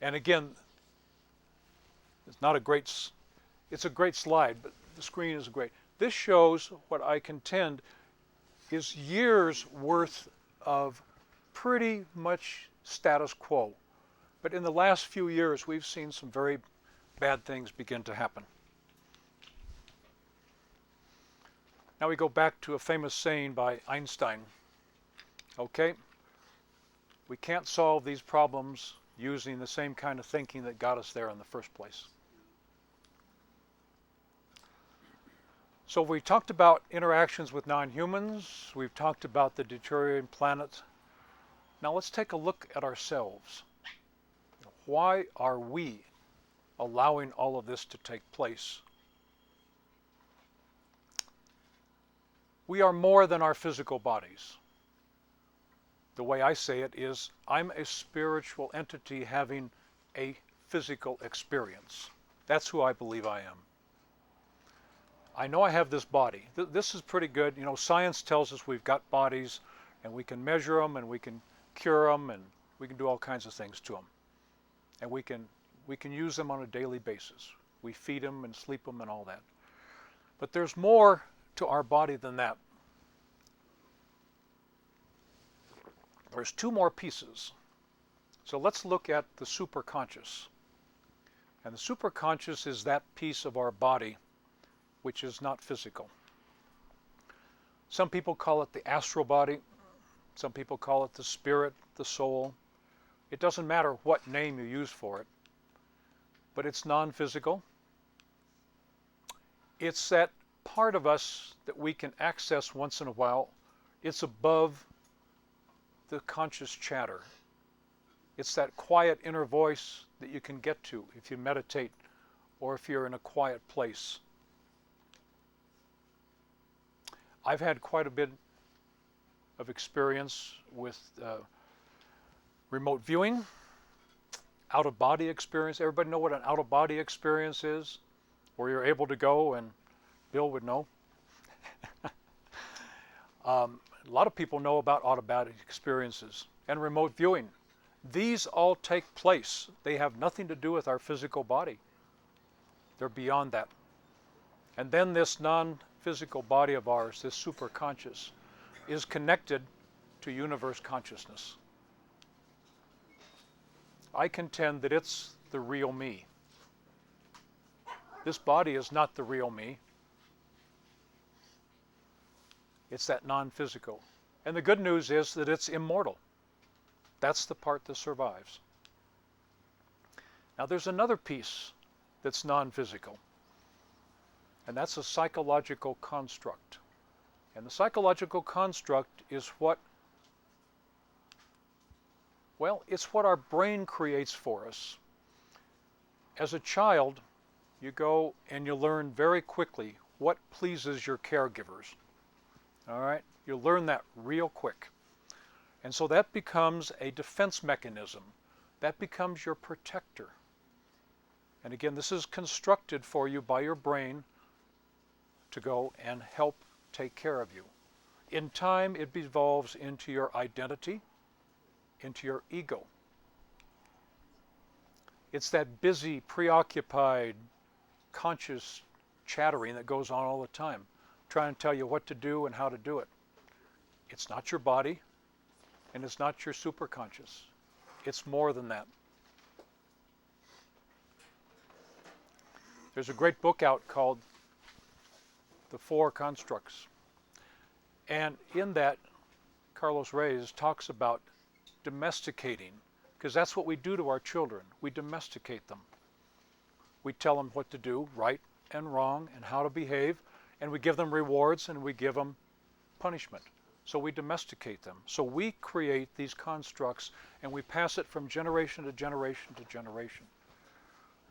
And again, it's not a great, it's a great slide, but the screen is great. This shows what I contend is years worth of pretty much status quo. But in the last few years, we've seen some very bad things begin to happen. Now we go back to a famous saying by Einstein. Okay, we can't solve these problems using the same kind of thinking that got us there in the first place. So we talked about interactions with non-humans. We've talked about the deteriorating planet. Now let's take a look at ourselves. Why are we allowing all of this to take place? We are more than our physical bodies. The way I say it is, I'm a spiritual entity having a physical experience. That's who I believe I am. I know I have this body. This is pretty good. You know, science tells us we've got bodies and we can measure them and we can cure them and we can do all kinds of things to them. And we can use them on a daily basis. We feed them and sleep them and all that. But there's more to our body than that. There's two more pieces. So let's look at the superconscious. And the superconscious is that piece of our body which is not physical. Some people call it the astral body. Some people call it the spirit, the soul. It doesn't matter what name you use for it, but it's non-physical. It's that part of us that we can access once in a while. It's above the conscious chatter. It's that quiet inner voice that you can get to if you meditate or if you're in a quiet place. I've had quite a bit of experience with remote viewing, out-of-body experience. Everybody know what an out-of-body experience is? Where you're able to go, and Bill would know. A lot of people know about out-of-body experiences and remote viewing. These all take place. They have nothing to do with our physical body. They're beyond that. And then this non-physical body of ours, this superconscious, is connected to universe consciousness. I contend that it's the real me. This body is not the real me. It's that non-physical. And the good news is that it's immortal. That's the part that survives. Now there's another piece that's non-physical. And that's a psychological construct. And the psychological construct is what, well, it's what our brain creates for us. As a child, you go and you learn very quickly what pleases your caregivers. All right? You learn that real quick. And so that becomes a defense mechanism. That becomes your protector. And again, this is constructed for you by your brain to go and help take care of you. In time, it evolves into your identity, into your ego. It's that busy, preoccupied, conscious chattering that goes on all the time, trying to tell you what to do and how to do it. It's not your body, and it's not your superconscious. It's more than that. There's a great book out called The Four Constructs. And in that, Carlos Reyes talks about domesticating, because that's what we do to our children. We domesticate them. We tell them what to do, right and wrong, and how to behave, and we give them rewards and we give them punishment. So we domesticate them. So we create these constructs and we pass it from generation to generation to generation.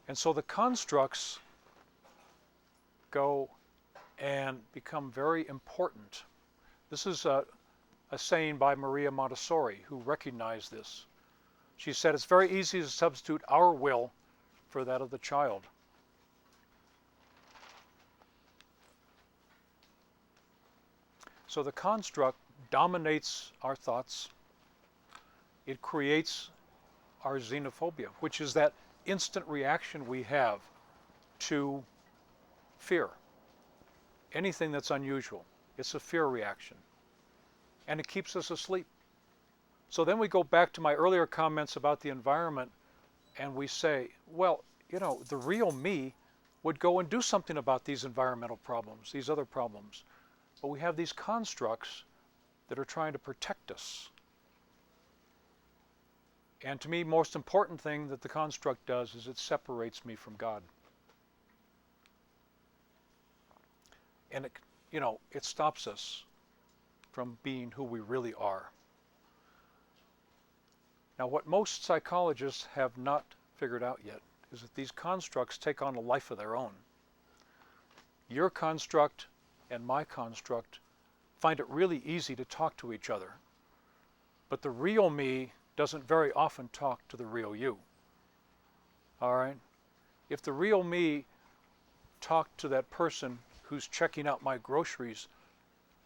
And so the constructs go and become very important. This is a saying by Maria Montessori, who recognized this. She said, it's very easy to substitute our will for that of the child. So the construct dominates our thoughts. It creates our xenophobia, which is that instant reaction we have to fear. Anything that's unusual, it's a fear reaction. And it keeps us asleep. So then we go back to my earlier comments about the environment and we say, well, you know, the real me would go and do something about these environmental problems, these other problems. But we have these constructs that are trying to protect us. And to me, most important thing that the construct does is it separates me from God. And it, you know, it stops us from being who we really are. Now, what most psychologists have not figured out yet is that these constructs take on a life of their own. Your construct and my construct find it really easy to talk to each other. But the real me doesn't very often talk to the real you. All right? If the real me talked to that person who's checking out my groceries,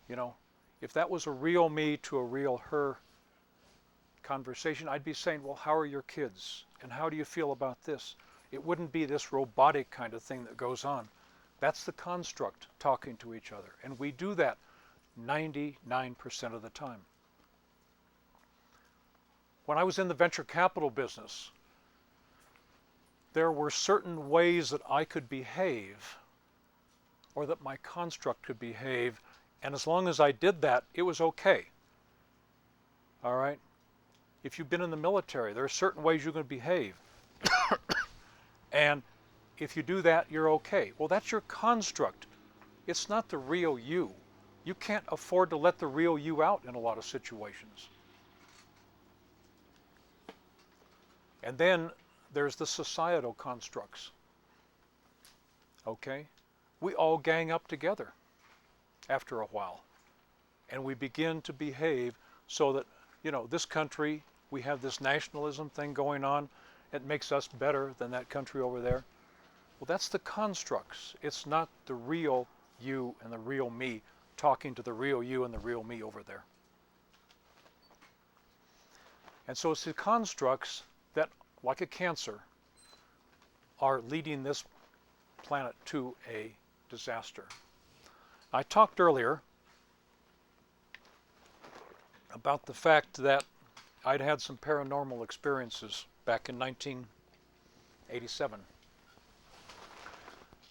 you know, if that was a real me to a real her conversation, I'd be saying, well, how are your kids? And how do you feel about this? It wouldn't be this robotic kind of thing that goes on. That's the construct talking to each other. And we do that 99% of the time. When I was in the venture capital business, there were certain ways that I could behave or that my construct could behave, and as long as I did that, it was okay. All right? If you've been in the military, there are certain ways you can behave. And if you do that, you're okay. Well, that's your construct. It's not the real you. You can't afford to let the real you out in a lot of situations. And then there's the societal constructs. Okay? We all gang up together after a while. And we begin to behave so that, you know, this country, we have this nationalism thing going on. It makes us better than that country over there. Well, that's the constructs. It's not the real you and the real me talking to the real you and the real me over there. And so it's the constructs that, like a cancer, are leading this planet to a disaster. I talked earlier about the fact that I'd had some paranormal experiences back in 1987.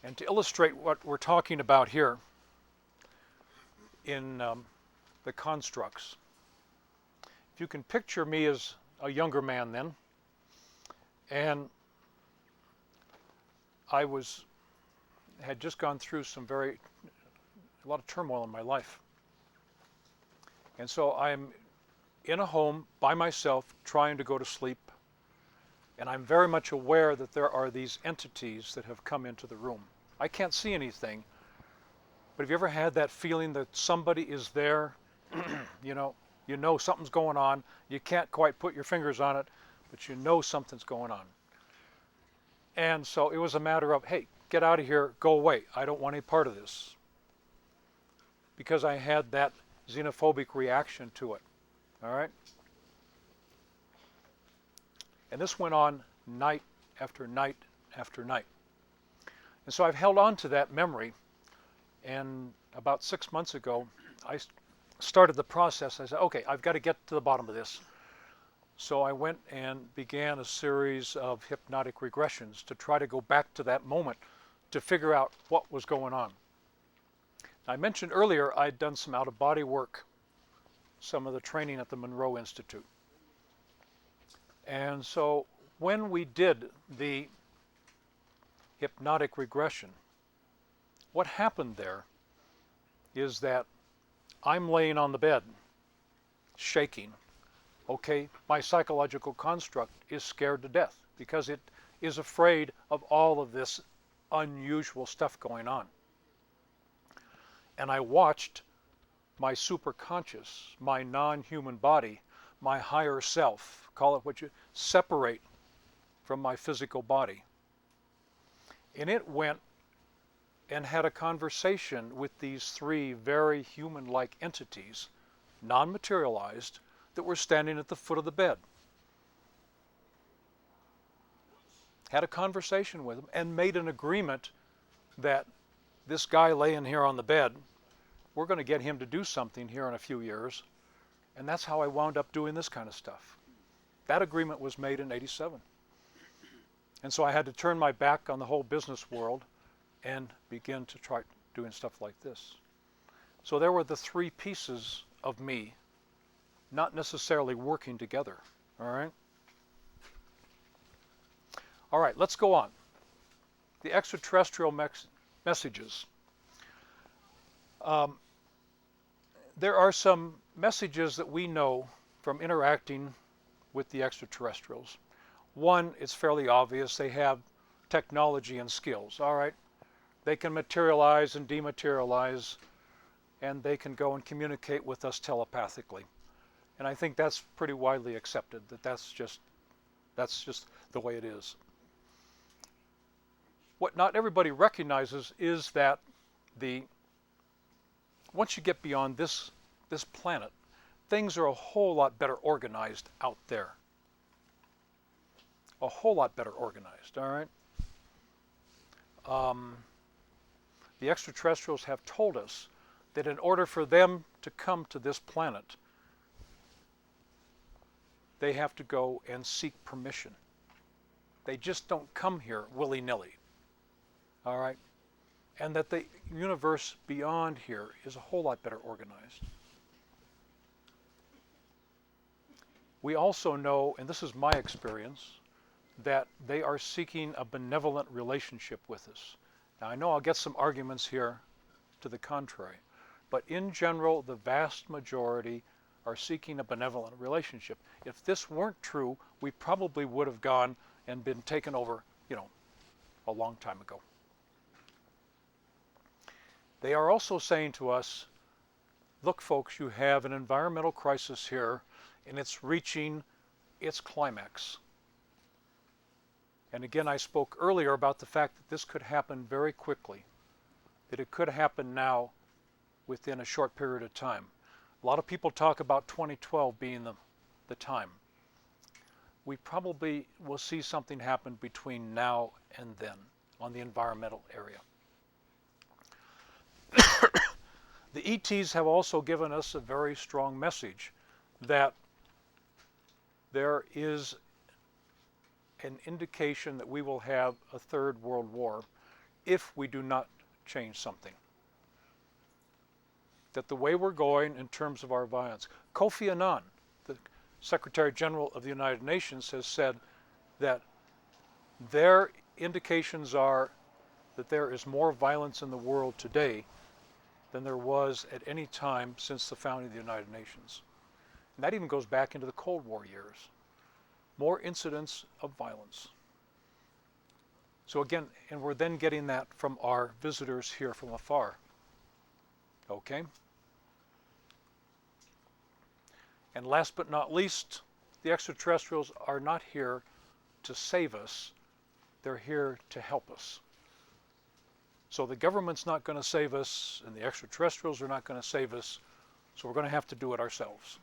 And to illustrate what we're talking about here in the constructs, if you can picture me as a younger man then, and I had just gone through a lot of turmoil in my life. And so I'm in a home by myself trying to go to sleep, and I'm very much aware that there are these entities that have come into the room. I can't see anything, but have you ever had that feeling that somebody is there, you know, You know something's going on. You can't quite put your fingers on it, but you know something's going on. And so it was a matter of, hey, get out of here, go away. I don't want any part of this. Because I had that xenophobic reaction to it. All right? And this went on night after night after night. And so I've held on to that memory. And about 6 months ago, I started the process. I said, okay, I've got to get to the bottom of this. So I went and began a series of hypnotic regressions to try to go back to that moment to figure out what was going on. I mentioned earlier I'd done some out-of-body work, some of the training at the Monroe Institute. And so when we did the hypnotic regression, what happened there is that I'm laying on the bed, shaking. Okay, my psychological construct is scared to death because it is afraid of all of this unusual stuff going on. And I watched my superconscious, my non-human body, my higher self, call it what you, separate from my physical body. And it went and had a conversation with these three very human-like entities, non-materialized, that were standing at the foot of the bed. Had a conversation with them and made an agreement that this guy laying here on the bed, we're going to get him to do something here in a few years. And that's how I wound up doing this kind of stuff. That agreement was made in '87. And so I had to turn my back on the whole business world and begin to try doing stuff like this. So there were the three pieces of me, not necessarily working together. All right? All right, let's go on. The extraterrestrial messages. There are some messages that we know from interacting with the extraterrestrials. One, it's fairly obvious, they have technology and skills, all right? They can materialize and dematerialize, and they can go and communicate with us telepathically. And I think that's pretty widely accepted, that that's just the way it is. What not everybody recognizes is that once you get beyond this planet, things are a whole lot better organized out there. A whole lot better organized, all right? The extraterrestrials have told us that in order for them to come to this planet, they have to go and seek permission. They just don't come here willy-nilly, all right? And that the universe beyond here is a whole lot better organized. We also know, and this is my experience, that they are seeking a benevolent relationship with us. Now I know I'll get some arguments here to the contrary, but in general, the vast majority are seeking a benevolent relationship. If this weren't true, we probably would have gone and been taken over, a long time ago. They are also saying to us, look folks, you have an environmental crisis here and it's reaching its climax. And again, I spoke earlier about the fact that this could happen very quickly, that it could happen now within a short period of time. A lot of people talk about 2012 being the time. We probably will see something happen between now and then on the environmental area. The ETs have also given us a very strong message that there is an indication that we will have a third world war if we do not change something. That the way we're going in terms of our violence, Kofi Annan, the Secretary General of the United Nations, has said that their indications are that there is more violence in the world today than there was at any time since the founding of the United Nations. And that even goes back into the Cold War years. More incidents of violence. So again, and we're then getting that from our visitors here from afar. Okay? And last but not least, the extraterrestrials are not here to save us. They're here to help us. So the government's not going to save us, and the extraterrestrials are not going to save us, so we're going to have to do it ourselves.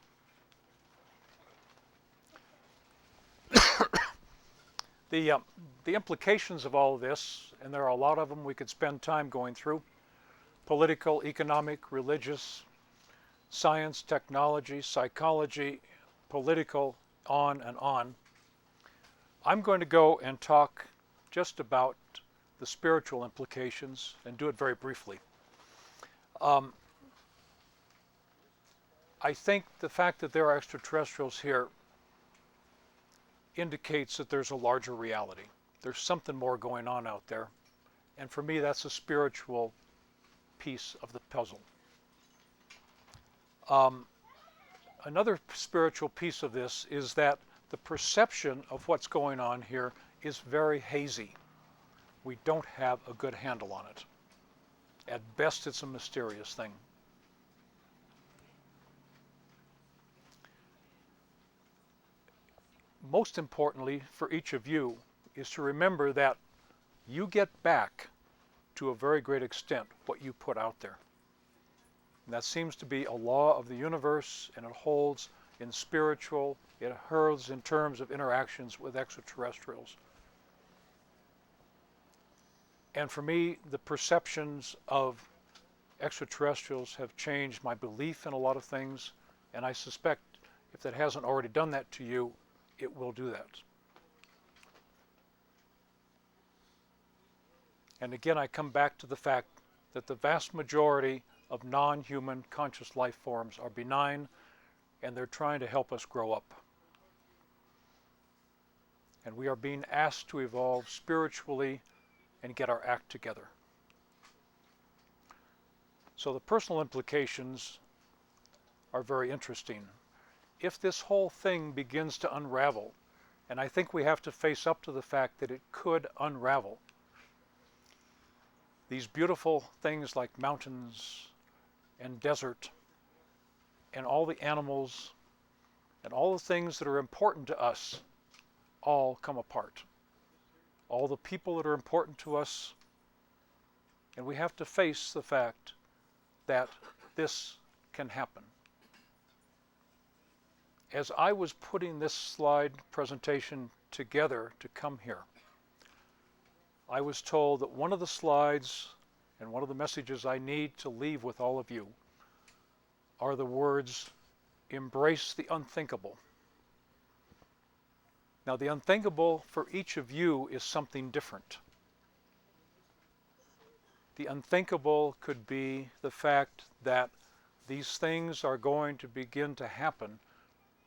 The implications of all of this, and there are a lot of them we could spend time going through: political, economic, religious, science, technology, psychology, political, on and on. I'm going to go and talk just about the spiritual implications and do it very briefly. I think the fact that there are extraterrestrials here indicates that there's a larger reality. There's something more going on out there. And for me, that's a spiritual piece of the puzzle. Another spiritual piece of this is that the perception of what's going on here is very hazy. We don't have a good handle on it. At best, it's a mysterious thing. Most importantly for each of you is to remember that you get back to a very great extent what you put out there. And that seems to be a law of the universe, and it holds in spiritual, it holds in terms of interactions with extraterrestrials. And for me, the perceptions of extraterrestrials have changed my belief in a lot of things, and I suspect if that hasn't already done that to you, it will do that. And again, I come back to the fact that the vast majority of non-human conscious life forms are benign, and they're trying to help us grow up. And we are being asked to evolve spiritually and get our act together. So the personal implications are very interesting. If this whole thing begins to unravel, and I think we have to face up to the fact that it could unravel, these beautiful things like mountains and desert and all the animals and all the things that are important to us all come apart. All the people that are important to us, and we have to face the fact that this can happen. As I was putting this slide presentation together to come here, I was told that one of the slides and one of the messages I need to leave with all of you are the words, "Embrace the unthinkable." Now, the unthinkable for each of you is something different. The unthinkable could be the fact that these things are going to begin to happen,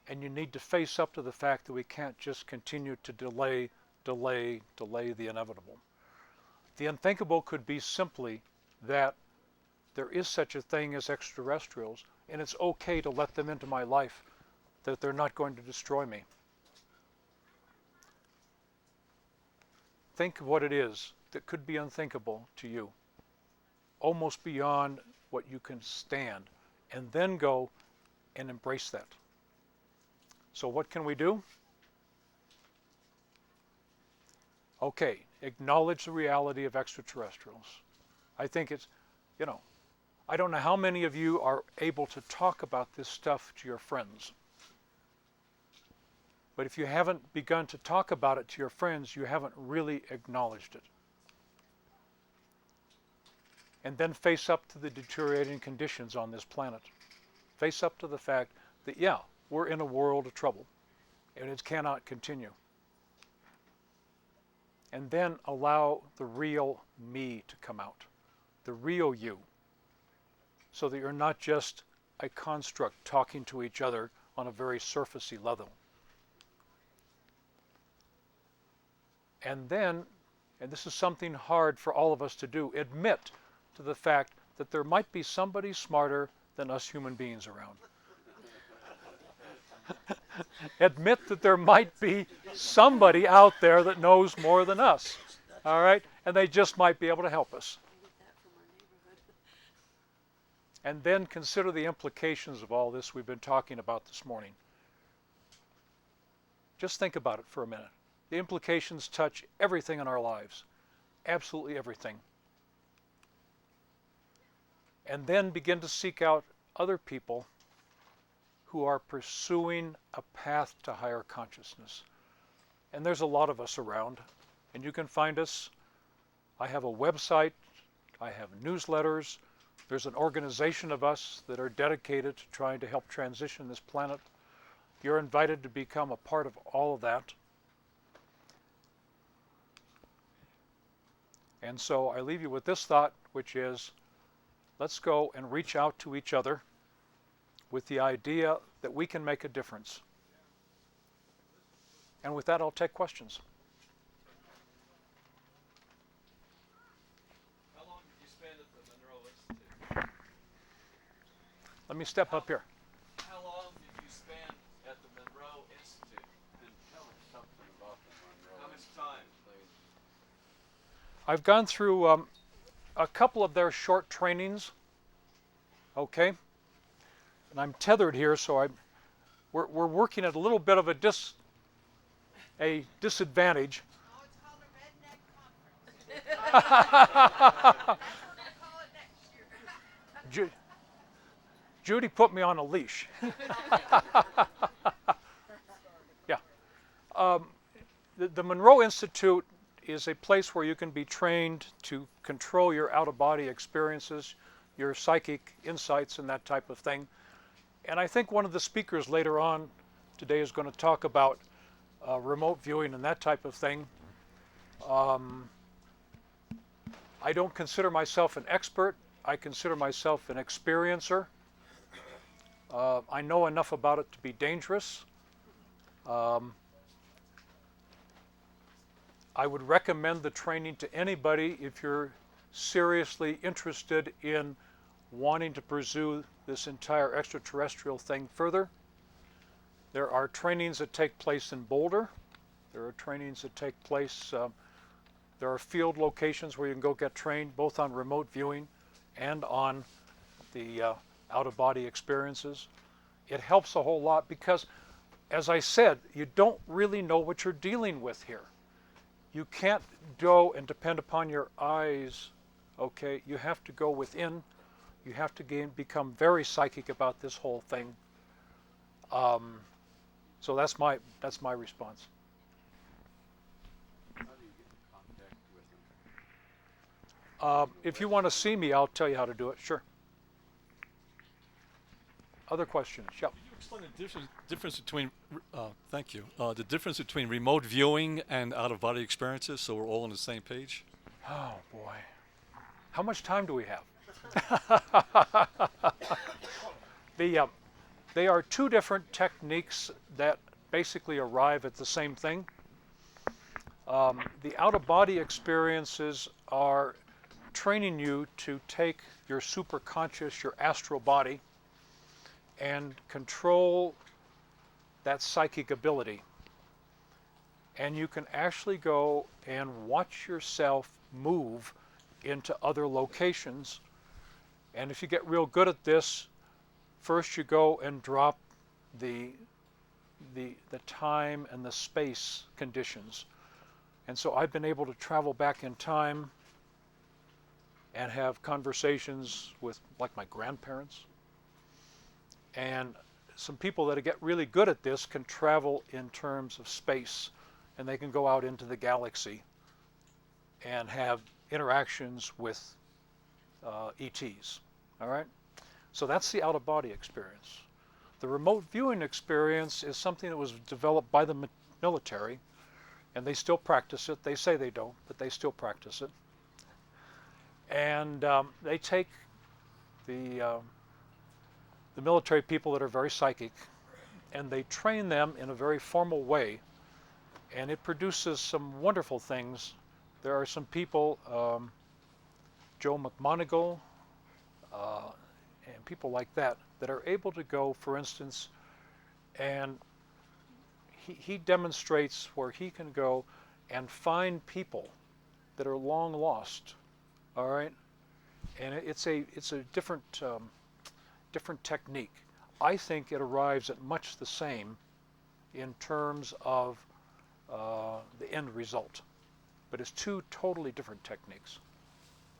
and you need to face up to the fact that we can't just continue to delay the inevitable. The unthinkable could be simply that there is such a thing as extraterrestrials, and it's okay to let them into my life, that they're not going to destroy me. Think of what it is that could be unthinkable to you, almost beyond what you can stand, and then go and embrace that. So what can we do? Okay, acknowledge the reality of extraterrestrials. I think it's, I don't know how many of you are able to talk about this stuff to your friends. But if you haven't begun to talk about it to your friends, you haven't really acknowledged it. And then face up to the deteriorating conditions on this planet. Face up to the fact that, yeah, we're in a world of trouble, and it cannot continue. And then allow the real me to come out, the real you, so that you're not just a construct talking to each other on a very surfacey level. And then, and this is something hard for all of us to do, admit to the fact that there might be somebody smarter than us human beings around. Admit that there might be somebody out there that knows more than us, all right? And they just might be able to help us. and then consider the implications of all this we've been talking about this morning. Just think about it for a minute. The implications touch everything in our lives, absolutely everything. And then begin to seek out other people who are pursuing a path to higher consciousness. And there's a lot of us around, and you can find us. I have a website, I have newsletters, there's an organization of us that are dedicated to trying to help transition this planet. You're invited to become a part of all of that. And so I leave you with this thought, which is, let's go and reach out to each other with the idea that we can make a difference. And with that, I'll take questions. How long did you spend at the Monroe Institute? Let me step up here. How long did you spend at the Monroe Institute? Tell us something about the Monroe. How much time, please? I've gone through a couple of their short trainings, okay? And I'm tethered here, so we're working at a little bit of a disadvantage. Oh, it's called a redneck conference. That's what we'll call it next year. Judy put me on a leash. Yeah. The Monroe Institute is a place where you can be trained to control your out-of-body experiences, your psychic insights and that type of thing. And I think one of the speakers later on today is going to talk about remote viewing and that type of thing. I don't consider myself an expert. I consider myself an experiencer. I know enough about it to be dangerous. I would recommend the training to anybody if you're seriously interested in wanting to pursue this entire extraterrestrial thing further. There are trainings that take place in Boulder. There are trainings that take place, there are field locations where you can go get trained both on remote viewing and on the out-of-body experiences. It helps a whole lot because, as I said, you don't really know what you're dealing with here. You can't go and depend upon your eyes, okay? You have to go within. You have to become very psychic about this whole thing. So that's my response. How do you get in contact with them? If you want to see me, I'll tell you how to do it. Sure. Other questions? Yeah. Can you explain the difference between, thank you, the difference between remote viewing and out-of-body experiences, so we're all on the same page? Oh boy. How much time do we have? They are two different techniques that basically arrive at the same thing. The out-of-body experiences are training you to take your superconscious, your astral body, and control that psychic ability. And you can actually go and watch yourself move into other locations. And if you get real good at this, first you go and drop the time and the space conditions. And so I've been able to travel back in time and have conversations with, like, my grandparents. And some people that get really good at this can travel in terms of space, and they can go out into the galaxy and have interactions with ETs. All right? So that's the out-of-body experience. The remote viewing experience is something that was developed by the military, and they still practice it. They say they don't, but they still practice it. And they take the military people that are very psychic, and they train them in a very formal way, and it produces some wonderful things. There are some people, Joe McMoneagle, and people like that, that are able to go, for instance, and he demonstrates where he can go and find people that are long lost, all right? And it's a different different technique. I think it arrives at much the same in terms of the end result, but it's two totally different techniques.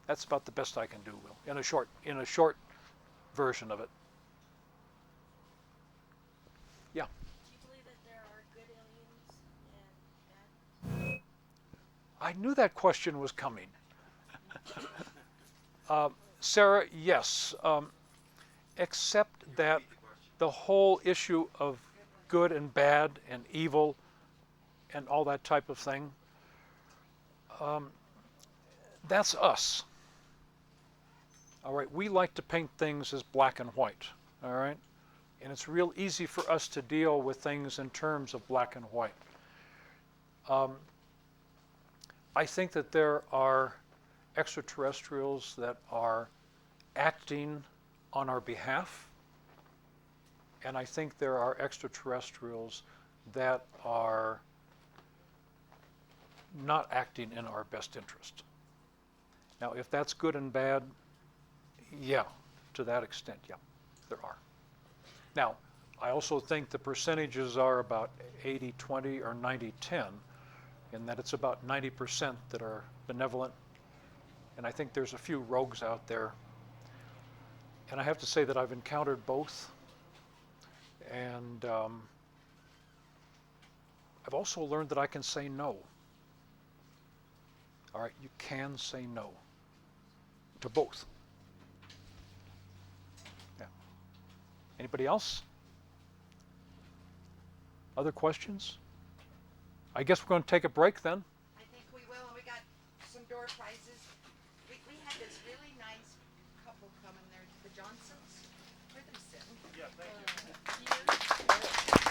That's about the best I can do, Will, in a short version of it. Yeah. Do you believe that there are good aliens and bad? I knew that question was coming. Sarah, yes, except that the whole issue of good and bad and evil and all that type of thing, that's us. All right, we like to paint things as black and white, all right? And it's real easy for us to deal with things in terms of black and white. I think that there are extraterrestrials that are acting on our behalf, and I think there are extraterrestrials that are not acting in our best interest. Now, if that's good and bad, yeah, to that extent, yeah, there are. Now, I also think the percentages are about 80-20 or 90-10, in that it's about 90% that are benevolent, and I think there's a few rogues out there. And I have to say that I've encountered both, and I've also learned that I can say no. All right, you can say no to both. Yeah. Anybody else? Other questions? I guess we're going to take a break then. I think we will, and we got some door prizes. We had this really nice couple come in there, the Johnsons. Where are they sitting? Yeah, thank you. Cute.